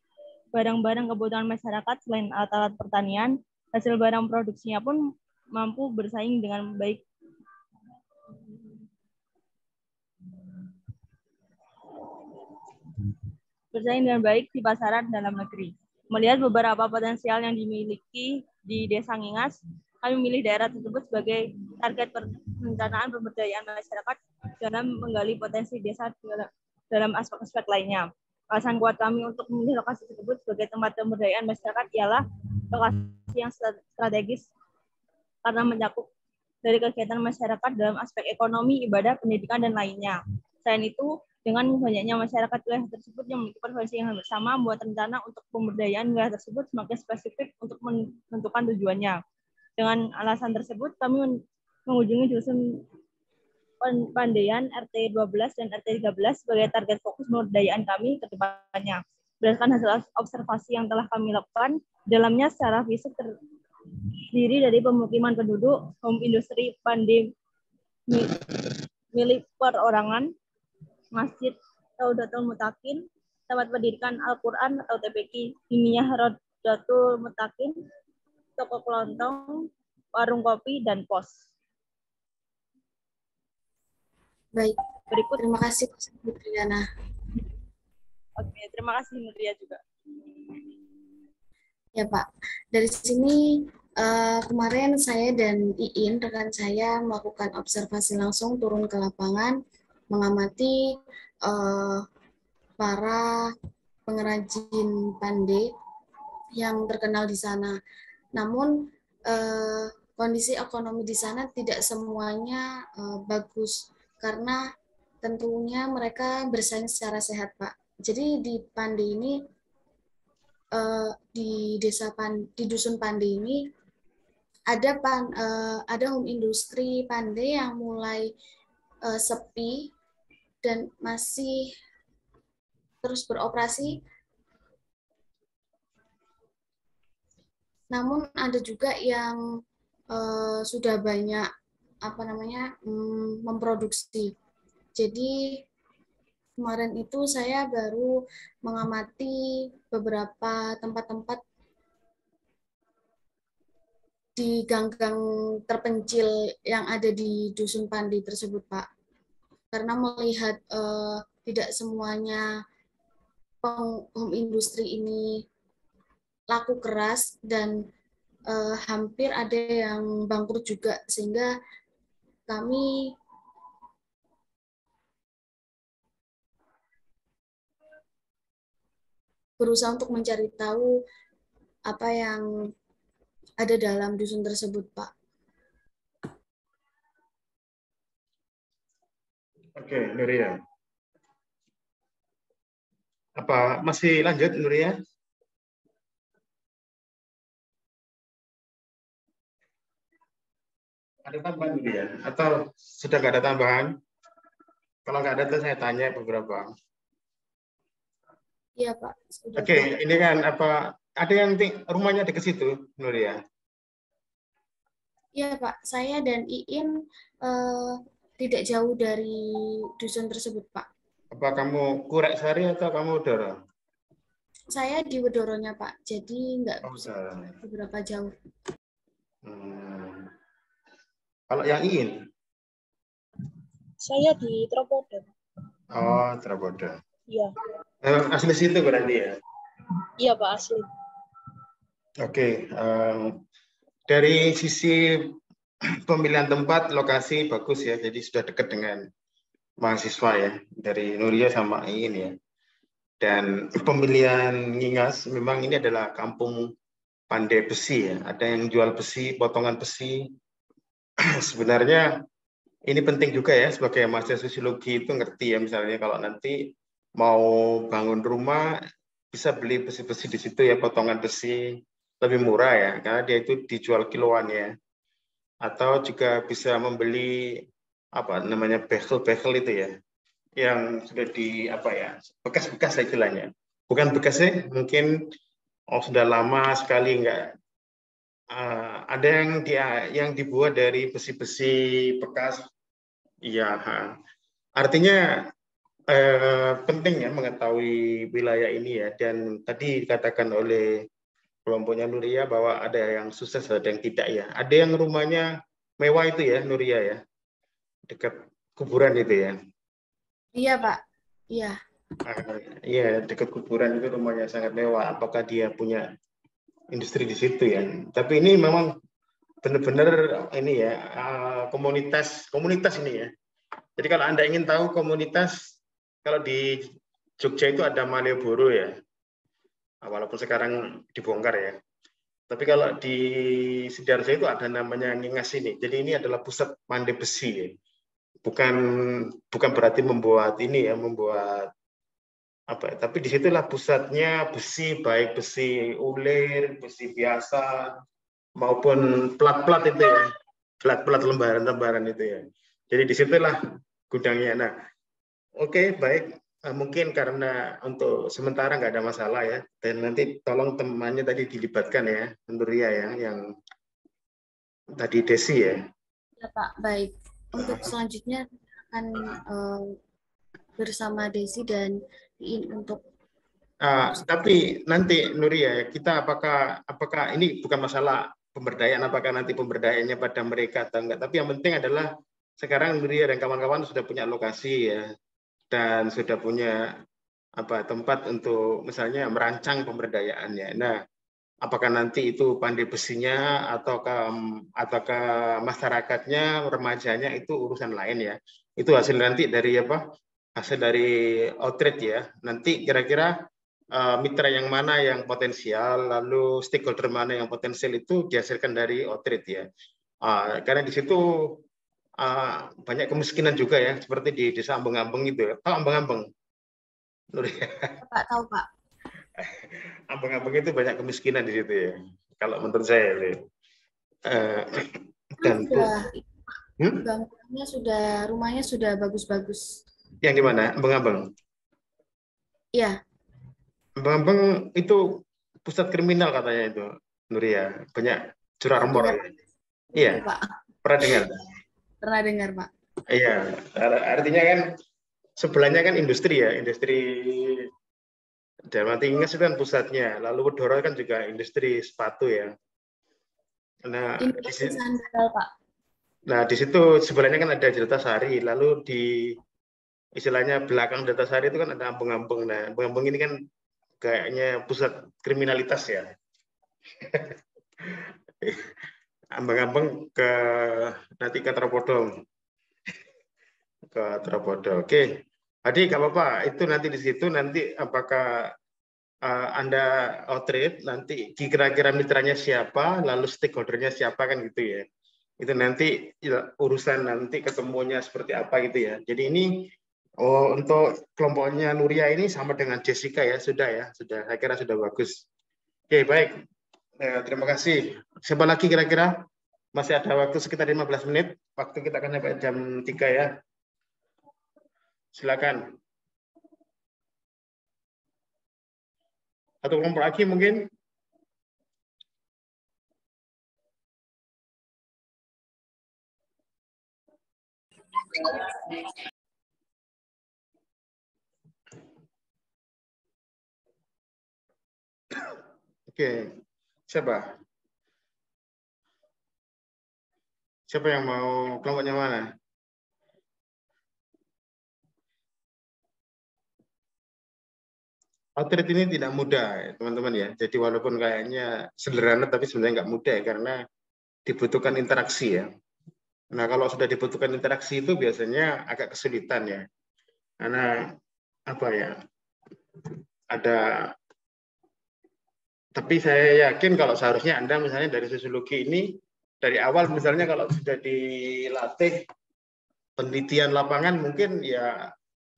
barang-barang kebutuhan masyarakat selain alat-alat pertanian, hasil barang produksinya pun mampu bersaing dengan baik. Di pasaran dalam negeri. Melihat beberapa potensial yang dimiliki di Desa Ngingas, kami memilih daerah tersebut sebagai target perencanaan pemberdayaan masyarakat dalam menggali potensi desa dalam aspek-aspek lainnya. Alasan kuat kami untuk memilih lokasi tersebut sebagai tempat pemberdayaan masyarakat ialah lokasi yang strategis karena mencakup dari kegiatan masyarakat dalam aspek ekonomi, ibadah, pendidikan, dan lainnya. Selain itu, dengan banyaknya masyarakat wilayah tersebut yang memiliki preferensi yang bersama, membuat rencana untuk pemberdayaan wilayah tersebut semakin spesifik untuk menentukan tujuannya. Dengan alasan tersebut, kami mengunjungi dusun Pandaian RT 12 dan RT 13 sebagai target fokus pemberdayaan kami ke depannya. Berdasarkan hasil observasi yang telah kami lakukan, dalamnya secara fisik terdiri dari pemukiman penduduk, home industri pandai milik perorangan, masjid Raudatul Mutakin, tempat pendidikan Al-Quran atau TPQ, Diniyah Raudatul Mutakin, toko kelontong, warung kopi, dan pos. Baik, berikut. Terima kasih Bu Triana. Oke, terima kasih Nuria juga. Ya Pak, dari sini kemarin saya dan Iin, rekan saya, melakukan observasi langsung turun ke lapangan, mengamati para pengrajin pandai yang terkenal di sana. Namun kondisi ekonomi di sana tidak semuanya bagus, karena tentunya mereka bersaing secara sehat, Pak. Jadi di Pandai ini, di dusun Pandai ini ada home industri Pandai yang mulai sepi dan masih terus beroperasi. Namun ada juga yang sudah banyak memproduksi. Jadi kemarin itu saya baru mengamati beberapa tempat-tempat di gang-gang terpencil yang ada di dusun Pandai tersebut, Pak. Karena melihat tidak semuanya home industri ini laku keras dan hampir ada yang bangkrut juga, sehingga kami berusaha untuk mencari tahu apa yang ada dalam dusun tersebut, Pak. Oke, Nuria. Apa masih lanjut, Nuria? Ada tambahan, Nuria? Atau sudah nggak ada tambahan? Kalau nggak ada, tuh saya tanya beberapa. Iya, Pak. Oke, ini kan ada yang rumahnya di situ, Nuria? Iya, Pak. Saya dan Iin tidak jauh dari dusun tersebut, Pak. Apa kamu Kurek Sari atau kamu Doro? Saya di Wedoronya, Pak. Jadi nggak Oh, salah. beberapa jauh. Kalau yang Iin? Saya di Tropodo. Oh, Traboda. Iya. Asli situ berarti ya? Iya, Pak, asli. Oke. Dari sisi pemilihan tempat, lokasi bagus ya. Jadi sudah dekat dengan mahasiswa ya. Dari Nuria sama Iin ya. Dan pemilihan Ngingas, memang ini adalah kampung pandai besi ya. Ada yang jual besi, potongan besi. Sebenarnya ini penting juga ya, sebagai mahasiswa sosiologi itu ngerti ya, misalnya kalau nanti mau bangun rumah, bisa beli besi-besi di situ ya, potongan besi lebih murah ya, karena dia itu dijual kiloan ya. Atau juga bisa membeli apa namanya bekel-bekel itu ya, yang sudah di apa ya, bekas-bekas istilahnya. Bukan bekas sih, mungkin sudah lama sekali enggak. Ada yang dibuat dari besi-besi bekas. Iya, artinya penting ya mengetahui wilayah ini ya. Dan tadi dikatakan oleh kelompoknya Nuria bahwa ada yang sukses, ada yang tidak ya. Ada yang rumahnya mewah itu ya, Nuria ya, dekat kuburan itu ya. Iya, Pak. Iya. Iya, dekat kuburan itu rumahnya sangat mewah. Apakah dia punya industri di situ ya? Tapi ini memang benar-benar ini ya, komunitas ini ya. Jadi kalau Anda ingin tahu komunitas, kalau di Jogja itu ada Malioboro ya, walaupun sekarang dibongkar ya. Tapi kalau di Sidoarjo itu ada namanya Ngingas ini. Jadi ini adalah pusat pandai besi ya. Bukan berarti membuat ini ya, membuat apa ya, tapi disitulah pusatnya besi, baik besi ulir, besi biasa, maupun plat-plat itu ya, plat-plat lembaran-lembaran itu ya. Jadi disitulah gudangnya. Nah, oke, baik. Mungkin karena untuk sementara nggak ada masalah ya. Dan nanti tolong temannya tadi dilibatkan ya, Nuria ya, yang tadi Desi ya. Ya, Pak. Baik. Untuk selanjutnya akan bersama Desi dan Iin untuk Tapi nanti Nuria, kita apakah ini bukan masalah pemberdayaan, apakah nanti pemberdayaannya pada mereka atau enggak. Tapi yang penting adalah sekarang Nuria dan kawan-kawan sudah punya lokasi ya, dan sudah punya tempat untuk misalnya merancang pemberdayaannya. Nah, apakah nanti itu pandai besinya ataukah masyarakatnya, remajanya, itu urusan lain ya. Itu hasil nanti dari hasil dari outreach ya. Nanti kira-kira mitra yang mana yang potensial, lalu stakeholder mana yang potensial, itu dihasilkan dari outreach ya. Karena di situ banyak kemiskinan juga ya, seperti di desa Ambeng-Ambeng itu. Tahu Ambeng-Ambeng? Pak tahu, Pak. Ambeng-Ambeng itu banyak kemiskinan di situ ya. Kalau menurut saya. Dan bangunannya rumahnya sudah bagus-bagus. Yang di mana? Ambeng-Ambeng? Iya. Ambeng-Ambeng itu pusat kriminal katanya itu, Nuria. Banyak curang-remor. Iya, Pak. Pernah dengar? Pernah dengar, Pak. Iya, artinya kan sebelahnya kan industri ya, industri Ngingas itu kan pusatnya. Lalu Wedoro kan juga industri sepatu ya. Nah, industri sandal, Pak. Nah, di situ sebelahnya kan ada Jatasari, lalu di istilahnya belakang Jatasari itu kan ada Ambeng-Ambeng. Nah, Ambeng-Ambeng ini kan kayaknya pusat kriminalitas ya. Ambeng-Ambeng nanti ke Tropodo. Ke Tropodo. Oke. Jadi nggak apa-apa, itu nanti di situ nanti apakah Anda outreach, nanti kira-kira mitranya siapa, lalu stakeholdernya siapa kan gitu ya. Itu nanti urusan nanti ketemunya seperti apa gitu ya. Jadi ini untuk kelompoknya Nuria ini sama dengan Jessica ya, sudah ya, sudah. Saya kira sudah bagus. Oke, baik. Terima kasih. Siapa lagi kira-kira? Masih ada waktu sekitar 15 menit. Waktu kita akan sampai jam 3 ya. Silakan. Atau kelompok lagi mungkin? Oke, siapa? Siapa yang mau kelompoknya mana? Outreach ini tidak mudah, ya, teman-teman ya. Jadi walaupun kayaknya sederhana, tapi sebenarnya nggak mudah ya, karena dibutuhkan interaksi ya. Nah, kalau sudah dibutuhkan interaksi itu biasanya agak kesulitan ya. Karena apa ya? Ada, tapi saya yakin kalau seharusnya Anda misalnya dari sosiologi ini dari awal misalnya kalau sudah dilatih penelitian lapangan mungkin ya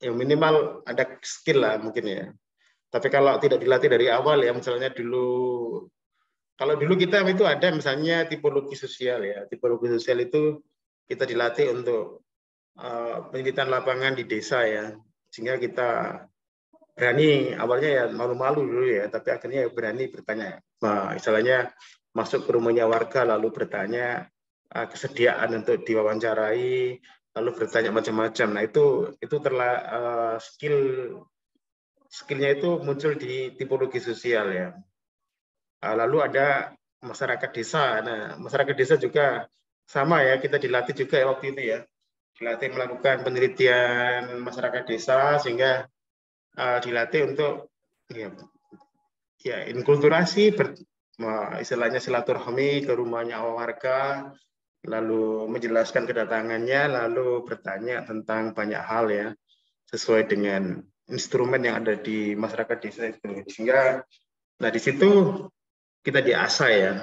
minimal ada skill lah mungkin ya. Tapi kalau tidak dilatih dari awal ya misalnya kalau dulu kita itu ada misalnya tipologi sosial ya. Tipologi sosial itu kita dilatih untuk penelitian lapangan di desa ya. Sehingga kita berani, awalnya ya malu-malu dulu ya, tapi akhirnya berani bertanya. Nah, istilahnya masuk ke rumahnya warga lalu bertanya kesediaan untuk diwawancarai, lalu bertanya macam-macam. Nah, itu skillnya itu muncul di tipologi sosial ya. Lalu ada masyarakat desa. Nah, masyarakat desa juga sama ya, kita dilatih juga ya waktu itu ya. Dilatih melakukan penelitian masyarakat desa sehingga dilatih untuk inkulturasi, istilahnya silaturahmi ke rumahnya warga, lalu menjelaskan kedatangannya, lalu bertanya tentang banyak hal ya, sesuai dengan instrumen yang ada di masyarakat desa itu. Sehingga, nah di situ kita diasah ya.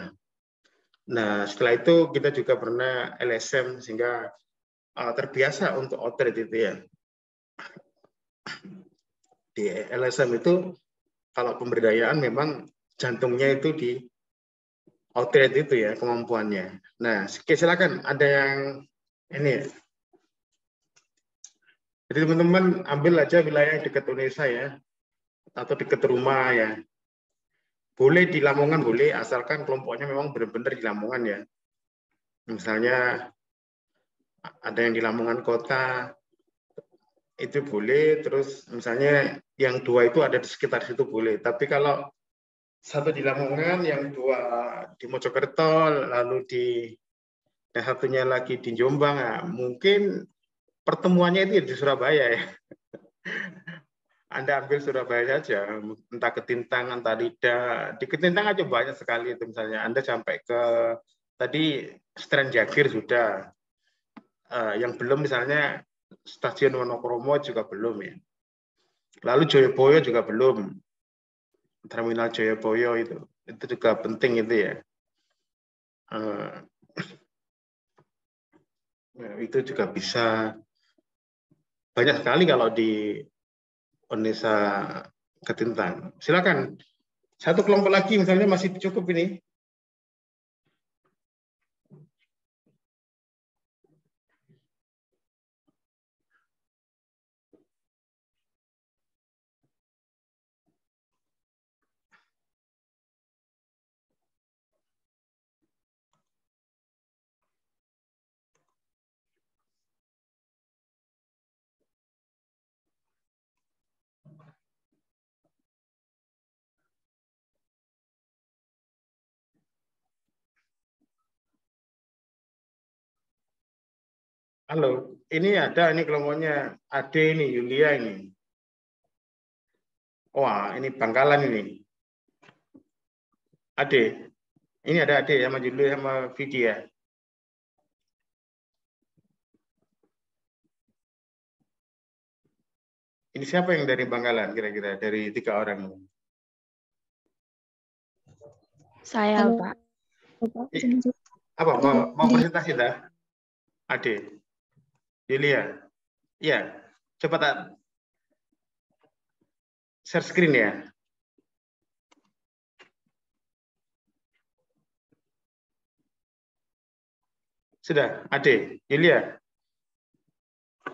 Nah setelah itu kita juga pernah LSM sehingga terbiasa untuk outreach itu ya. Di LSM itu kalau pemberdayaan memang jantungnya itu di outreach itu ya kemampuannya. Nah silakan ada yang ini. Jadi teman-teman ambil aja wilayah dekat Indonesia ya, atau dekat rumah ya. Boleh di Lamongan boleh, asalkan kelompoknya memang benar-benar di Lamongan ya. Misalnya ada yang di Lamongan kota, itu boleh. Terus misalnya yang dua itu ada di sekitar situ boleh. Tapi kalau satu di Lamongan, yang dua di Mojokerto, lalu yang satunya lagi di Jombang, nah, mungkin pertemuannya itu di Surabaya ya. Anda ambil Surabaya saja, entah Ketintang, entah Lidah. Di Ketintang aja banyak sekali itu misalnya. Anda sampai ke tadi Stren Jagir sudah. Yang belum misalnya Stasiun Wonokromo juga belum ya. Lalu Joyoboyo juga belum. Terminal Joyoboyo itu juga penting itu ya. Itu juga bisa banyak sekali kalau di Indonesia Ketintang. Silakan. Satu kelompok lagi misalnya masih cukup ini. Halo, ini ada ini kelompoknya Ade ini, Yulia ini. Wah, ini Bangkalan ini. Ade. Ini ada Ade sama Yulia sama Vidya. Ini siapa yang dari Bangkalan kira-kira dari 3 orang ini? Saya, Pak. Apa mau presentasi dah? Ade. Yulia. Iya. Coba tak share screen ya. Sudah, Ade, Yulia.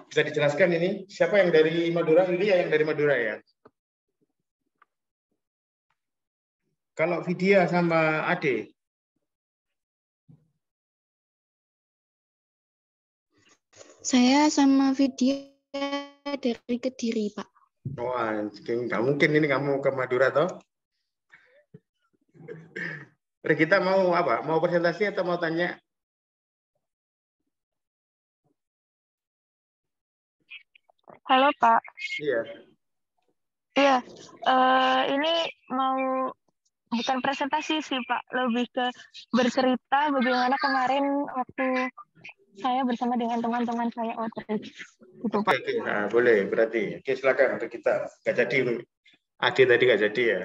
Bisa dijelaskan ini siapa yang dari Madura? Yulia yang dari Madura ya. Kalau Vidya sama Ade. Saya sama Vidya dari Kediri, Pak. Wah, nggak mungkin ini kamu ke Madura toh? Kita mau apa? Mau presentasi atau mau tanya? Halo Pak. Iya. Iya, ini mau bukan presentasi sih Pak, lebih ke bercerita bagaimana kemarin waktu saya bersama dengan teman-teman saya outreach. Gitu Pak. Oke. Nah, boleh berarti. Oke, silakan untuk kita. Nggak jadi, Adi tadi nggak jadi ya.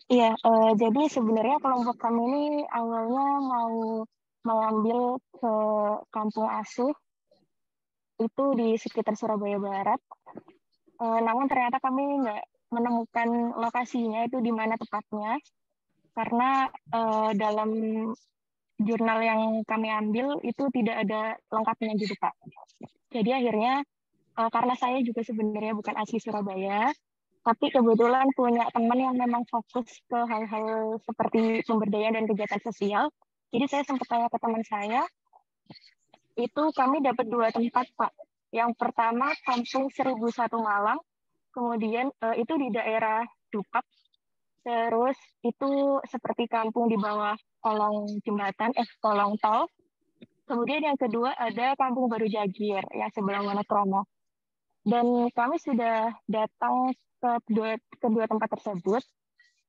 Iya, jadi sebenarnya kelompok kami ini awalnya mau mengambil ke kampung asuh itu di sekitar Surabaya Barat. Namun ternyata kami nggak menemukan lokasinya itu di mana tepatnya, karena dalam jurnal yang kami ambil itu tidak ada lengkapnya gitu Pak. Jadi akhirnya karena saya juga sebenarnya bukan asli Surabaya, tapi kebetulan punya teman yang memang fokus ke hal-hal seperti pemberdayaan dan kegiatan sosial. Jadi saya sempat tanya ke teman saya, itu kami dapat 2 tempat Pak. Yang pertama Kampung 1001 Malang, kemudian itu di daerah Dupak, terus itu seperti kampung di bawah kolong tol. Kemudian yang kedua ada Kampung Baru Jagir yang sebelah Wonokromo. Dan kami sudah datang ke kedua tempat tersebut.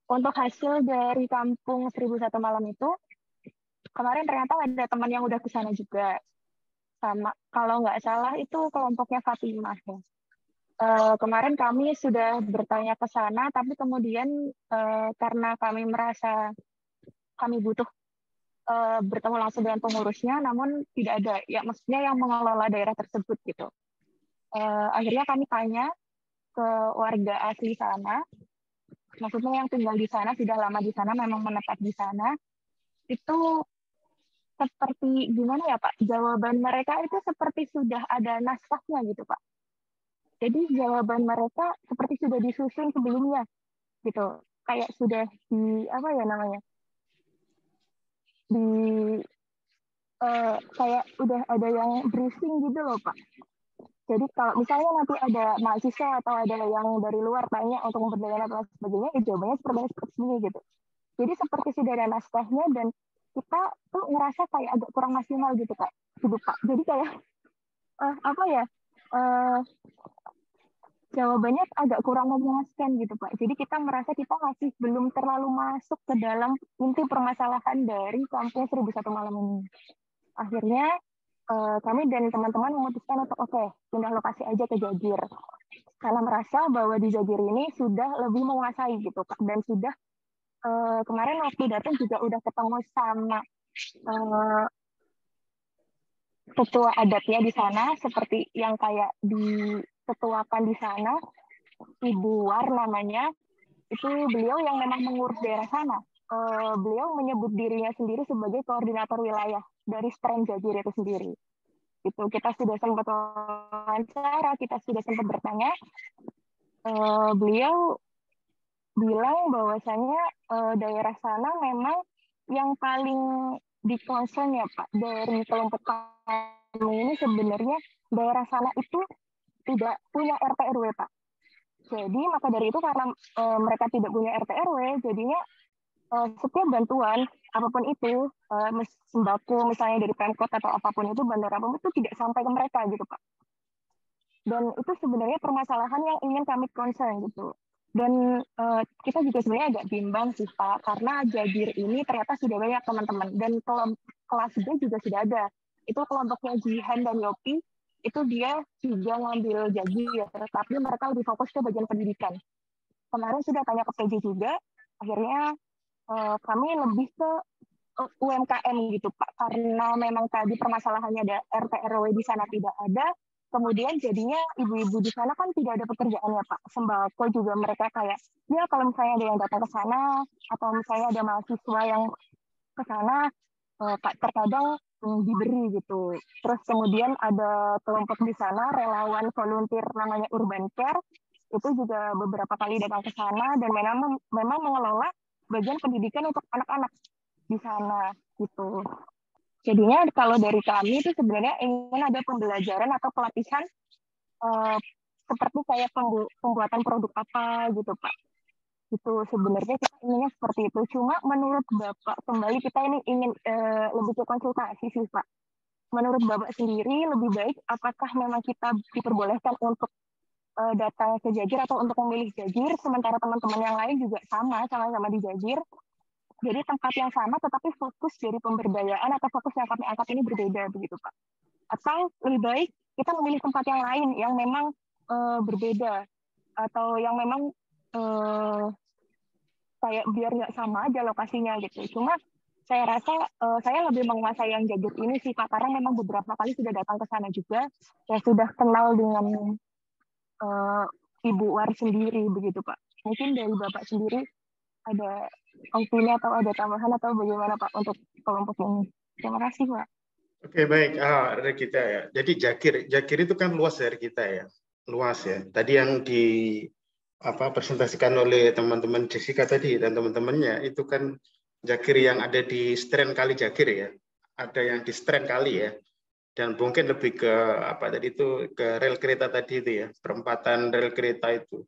Untuk hasil dari Kampung 1001 Malam itu, kemarin ternyata ada teman yang udah ke sana juga. Sama, kalau nggak salah itu kelompoknya Fatimah ya. Kemarin kami sudah bertanya ke sana, tapi kemudian karena kami merasa kami butuh bertemu langsung dengan pengurusnya, namun tidak ada, ya maksudnya yang mengelola daerah tersebut gitu. Akhirnya kami tanya ke warga asli sana, maksudnya yang tinggal di sana, sudah lama di sana, memang menetap di sana, itu seperti gimana ya Pak, jawaban mereka itu seperti sudah ada naskahnya gitu Pak. Jadi jawaban mereka seperti sudah disusun sebelumnya gitu, kayak sudah di apa ya namanya, di kayak udah ada yang briefing gitu loh Pak. Jadi kalau misalnya nanti ada mahasiswa atau ada yang dari luar tanya untuk pemberdayaan atau sebagainya, jawabannya seperti ini gitu. Jadi seperti sudah ada naskahnya dan kita tuh ngerasa kayak agak kurang maksimal gitu Kak. Gitu Pak. Jadi kayak apa ya? Jawabannya agak kurang memuaskan gitu Pak. Jadi kita merasa kita masih belum terlalu masuk ke dalam inti permasalahan dari Kampung 1001 Malam ini. Akhirnya kami dan teman-teman memutuskan untuk oke, pindah lokasi aja ke Jagir. Karena merasa bahwa di Jagir ini sudah lebih menguasai gitu Kak. Dan sudah kemarin waktu datang juga udah ketemu sama ketua adatnya di sana, seperti yang kayak diketuakan di sana, Ibu War namanya, itu beliau yang memang mengurus daerah sana. Beliau menyebut dirinya sendiri sebagai koordinator wilayah dari Strand Jagir itu sendiri. Itu kita sudah sempat wawancara, kita sudah sempat bertanya. Beliau bilang bahwasanya daerah sana memang yang paling di-concern ya Pak dari kelompok kami ini sebenarnya daerah sana itu tidak punya RT RW Pak. Jadi maka dari itu karena mereka tidak punya RT RW, jadinya setiap bantuan apapun itu, sembako misalnya dari Pemkot atau apapun itu, bantuan apapun itu tidak sampai ke mereka gitu Pak. Dan itu sebenarnya permasalahan yang ingin kami concern gitu. Dan kita juga sebenarnya agak bimbang sih Pak, karena Jagir ini ternyata sudah banyak teman-teman, dan kelas B juga sudah ada. Itu kelompoknya Jihan dan Yopi, itu dia juga ngambil Jagir, tapi mereka lebih fokus ke bagian pendidikan. Kemarin sudah tanya ke PJ juga, akhirnya kami lebih ke UMKM gitu Pak, karena memang tadi permasalahannya ada RT RW di sana tidak ada, kemudian jadinya ibu-ibu di sana kan tidak ada pekerjaannya Pak, sembako juga mereka kayak, ya kalau misalnya ada yang datang ke sana, atau misalnya ada mahasiswa yang ke sana, terkadang diberi gitu. Terus kemudian ada kelompok di sana, relawan volunteer namanya Urban Care, itu juga beberapa kali datang ke sana, dan memang mengelola bagian pendidikan untuk anak-anak di sana gitu. Jadinya kalau dari kami itu sebenarnya ingin ada pembelajaran atau pelatihan seperti kayak pembuatan produk apa gitu Pak. Itu sebenarnya kita inginnya seperti itu. Cuma menurut Bapak kembali kita ini ingin lebih ke konsultasi sih Pak. Menurut Bapak sendiri lebih baik apakah memang kita diperbolehkan untuk datang ke Jagir atau untuk memilih Jagir, sementara teman-teman yang lain juga sama-sama di Jagir. Jadi tempat yang sama tetapi fokus dari pemberdayaan atau fokus yang kami angkat ini berbeda begitu Pak. Atau lebih baik kita memilih tempat yang lain yang memang berbeda atau yang memang kayak biar nggak sama aja lokasinya gitu. Cuma saya rasa saya lebih menguasai yang Jagir ini sih Pak, karena memang beberapa kali sudah datang ke sana juga, ya sudah kenal dengan Ibu War sendiri begitu Pak. Mungkin dari Bapak sendiri ada opini atau ada tambahan atau bagaimana Pak untuk kelompok ini? Terima kasih Pak. Oke, baik. Dari kita ya. Jadi Jagir itu kan luas dari kita ya. Luas ya. Tadi yang presentasikan oleh teman-teman Jessica tadi dan teman-temannya itu kan Jagir yang ada di Stren Kali Jagir ya. Ada yang di Stren Kali ya. Dan mungkin lebih ke ke rel kereta tadi itu ya, perempatan rel kereta itu.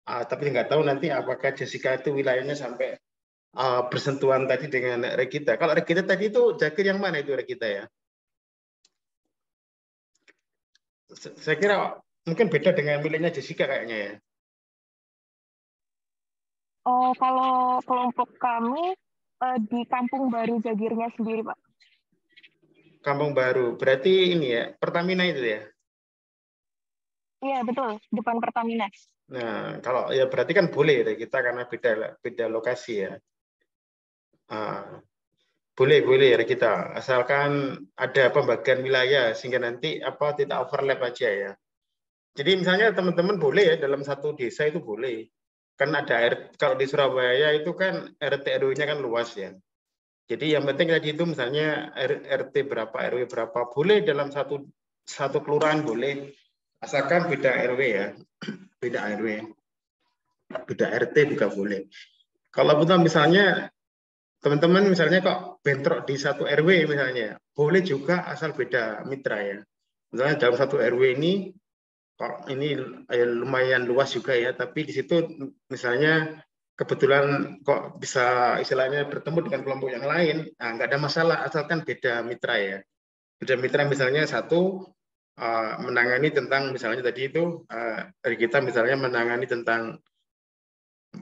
Tapi nggak tahu nanti apakah Jessica itu wilayahnya sampai bersentuhan tadi dengan Regita. Kalau Regita tadi itu Jagir yang mana itu Regita ya? Saya kira mungkin beda dengan miliknya Jessica kayaknya ya. Kalau kelompok kami di Kampung Baru Jagirnya sendiri Pak. Kampung Baru, berarti ini ya, Pertamina itu ya? Iya betul, depan Pertamina. Nah, kalau ya berarti kan boleh ya kita karena beda lokasi ya. Boleh ya kita, asalkan ada pembagian wilayah sehingga nanti tidak overlap aja ya. Jadi misalnya teman-teman boleh ya dalam satu desa itu boleh. Kan ada kalau di Surabaya itu kan RT RW-nya kan luas ya. Jadi yang penting tadi itu misalnya RT berapa, RW berapa, boleh dalam satu kelurahan boleh, asalkan beda RW ya, beda RW, beda RT juga boleh. Kalau bukan misalnya teman-teman misalnya kok bentrok di satu RW misalnya, boleh juga asal beda mitra ya. Misalnya dalam satu RW ini, kok ini lumayan luas juga ya, tapi di situ misalnya kebetulan kok bisa istilahnya bertemu dengan kelompok yang lain, nggak ada masalah asalkan beda mitra ya. Beda mitra misalnya satu menangani tentang misalnya tadi itu dari kita misalnya menangani tentang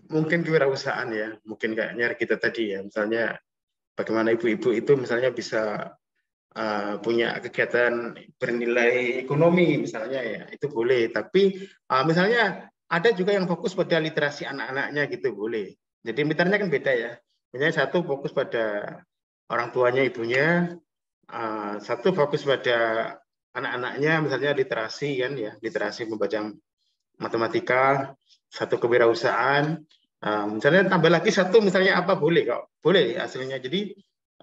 mungkin kewirausahaan ya, mungkin kayaknya kita tadi ya, misalnya bagaimana ibu-ibu itu misalnya bisa punya kegiatan bernilai ekonomi misalnya ya, itu boleh. Tapi misalnya ada juga yang fokus pada literasi anak-anaknya gitu boleh. Jadi mitranya kan beda ya. Misalnya satu fokus pada orang tuanya ibunya, satu fokus pada anak-anaknya misalnya literasi kan ya, literasi membaca matematika, satu kewirausahaan. Misalnya tambah lagi satu misalnya apa boleh kok, boleh aslinya. Jadi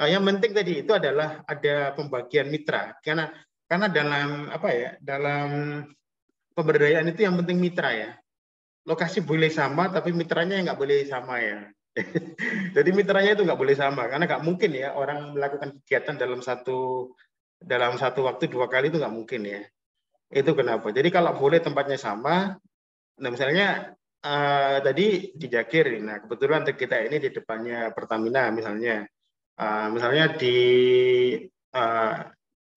yang penting tadi itu adalah ada pembagian mitra karena dalam pemberdayaan itu yang penting mitra ya. Lokasi boleh sama tapi mitranya nggak boleh sama ya. Jadi mitranya itu nggak boleh sama karena nggak mungkin ya orang melakukan kegiatan dalam satu waktu 2 kali itu nggak mungkin ya. Itu kenapa. Jadi kalau boleh tempatnya sama, nah misalnya tadi di Jagir, nah kebetulan kita ini di depannya Pertamina misalnya. Misalnya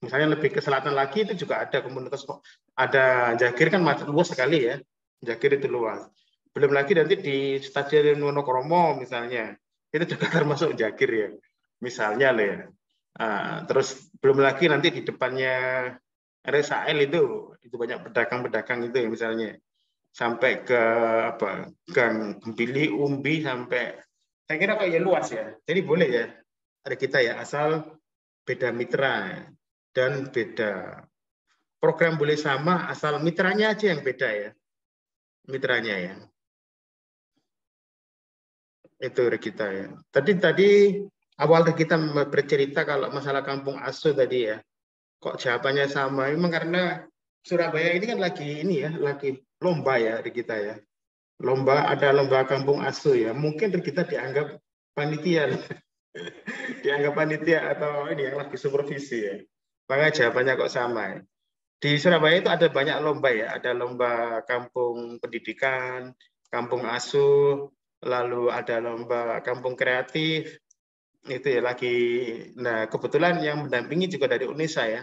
misalnya lebih ke selatan lagi itu juga ada komunitas kok. Ada Jagir kan luas sekali ya. Jagir itu luas. Belum lagi nanti di Stadion Wonokromo misalnya. Itu juga termasuk Jagir ya. Misalnya loh ya. Terus belum lagi nanti di depannya RSAL itu banyak pedagang-pedagang itu ya, misalnya. Sampai ke Gang Gembili, Umbi sampai saya kira kayak luas ya. Jadi boleh ya. Ada kita ya, asal beda mitra dan beda program boleh sama, asal mitranya aja yang beda ya, mitranya ya. Itu kita ya. Tadi awal kita bercerita kalau masalah kampung asuh tadi ya, kok jawabannya sama? Memang karena Surabaya ini kan lagi lomba ya di kita ya. Ada lomba kampung asuh ya. Mungkin kita dianggap panitia. Dianggap panitia atau ini yang lagi supervisi ya. Makanya jawabannya kok sama ya. Di Surabaya itu ada banyak lomba ya, ada lomba kampung pendidikan, kampung asuh, lalu ada lomba kampung kreatif, itu ya lagi. Nah kebetulan yang mendampingi juga dari UNESA ya,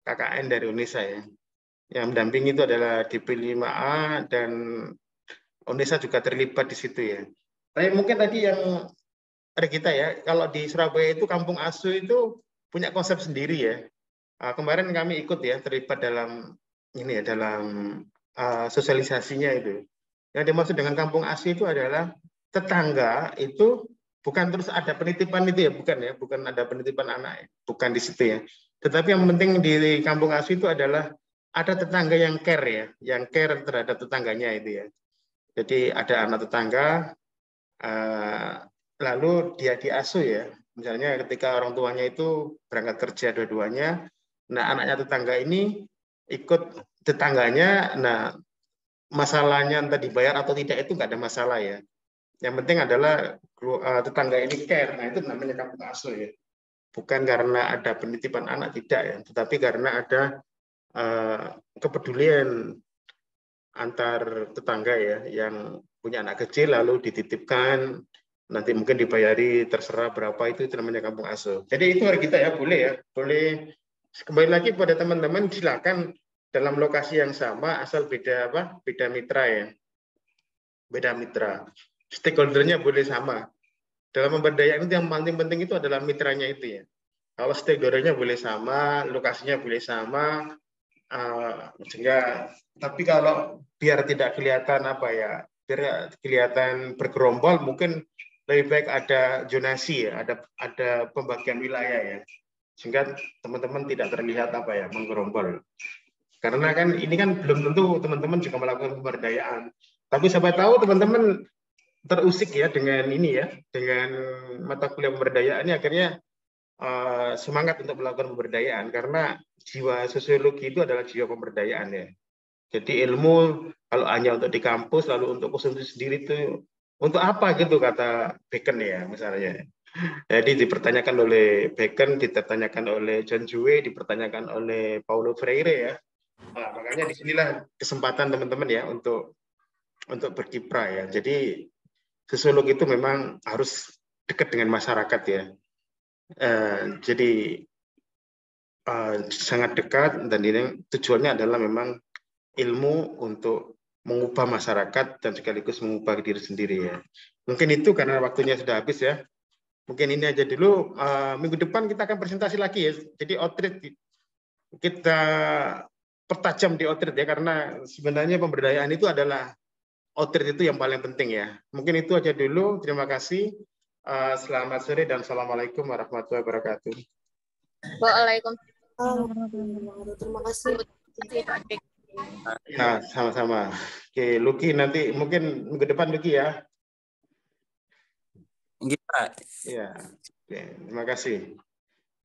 KKN dari UNESA ya. Yang mendampingi itu adalah DP5A dan UNESA juga terlibat di situ ya. Tapi mungkin tadi yang kita ya, kalau di Surabaya itu kampung asuh itu punya konsep sendiri ya. Kemarin kami ikut ya, terlibat dalam ini ya, dalam sosialisasinya itu. Yang dimaksud dengan kampung asuh itu adalah tetangga itu bukan terus ada penitipan itu ya, bukan ada penitipan anak ya, bukan di situ ya. Tetapi yang penting di kampung asuh itu adalah ada tetangga yang care ya, yang care terhadap tetangganya itu ya. Jadi ada anak tetangga, lalu dia diasuh ya. Misalnya ketika orang tuanya itu berangkat kerja dua-duanya, nah anaknya tetangga ini ikut tetangganya, nah masalahnya entah dibayar atau tidak itu nggak ada masalah ya. Yang penting adalah tetangga ini care, nah itu namanya kampung asuh ya. Bukan karena ada penitipan anak, tidak ya, tetapi karena ada kepedulian antar tetangga ya, yang punya anak kecil lalu dititipkan, nanti mungkin dibayari terserah berapa, itu namanya kampung asuh. Jadi itu hari kita ya, boleh ya, boleh. Kembali lagi pada teman-teman, silakan dalam lokasi yang sama asal beda apa? Beda mitra ya. Beda mitra. Stakeholdernya boleh sama. Dalam pemberdayaan itu yang paling penting itu adalah mitranya itu ya. Kalau stakeholdernya boleh sama, lokasinya boleh sama, sehingga tapi kalau biar tidak kelihatan apa ya, biar kelihatan bergerombol, mungkin lebih baik ada zonasi ya, ada pembagian wilayah ya, sehingga teman-teman tidak terlihat apa ya, menggerombol. Karena kan ini kan belum tentu teman-teman juga melakukan pemberdayaan. Tapi siapa tahu teman-teman terusik ya dengan ini ya, dengan mata kuliah pemberdayaan ini, akhirnya semangat untuk melakukan pemberdayaan, karena jiwa sosiologi itu adalah jiwa pemberdayaan ya. Jadi ilmu kalau hanya untuk di kampus lalu untuk konsumsi sendiri itu untuk apa gitu, kata Bacon ya misalnya. Jadi dipertanyakan oleh Bacon, dipertanyakan oleh John Dewey, dipertanyakan oleh Paulo Freire ya. Nah, makanya disinilah kesempatan teman-teman ya untuk berkiprah ya. Jadi sosiolog itu memang harus dekat dengan masyarakat ya. Jadi sangat dekat, dan ini tujuannya adalah memang ilmu untuk mengubah masyarakat dan sekaligus mengubah diri sendiri ya. Mungkin itu karena waktunya sudah habis ya. Mungkin ini aja dulu. Minggu depan kita akan presentasi lagi ya. Jadi outreach kita pertajam di outreach ya, karena sebenarnya pemberdayaan itu adalah outreach itu yang paling penting ya. Mungkin itu aja dulu. Terima kasih. Selamat sore dan assalamualaikum warahmatullahi wabarakatuh. Waalaikumsalam. Terima kasih. Nah, sama-sama. Oke, Luki nanti mungkin minggu depan Luki ya. Enggak, Pak. Iya. Oke, terima kasih.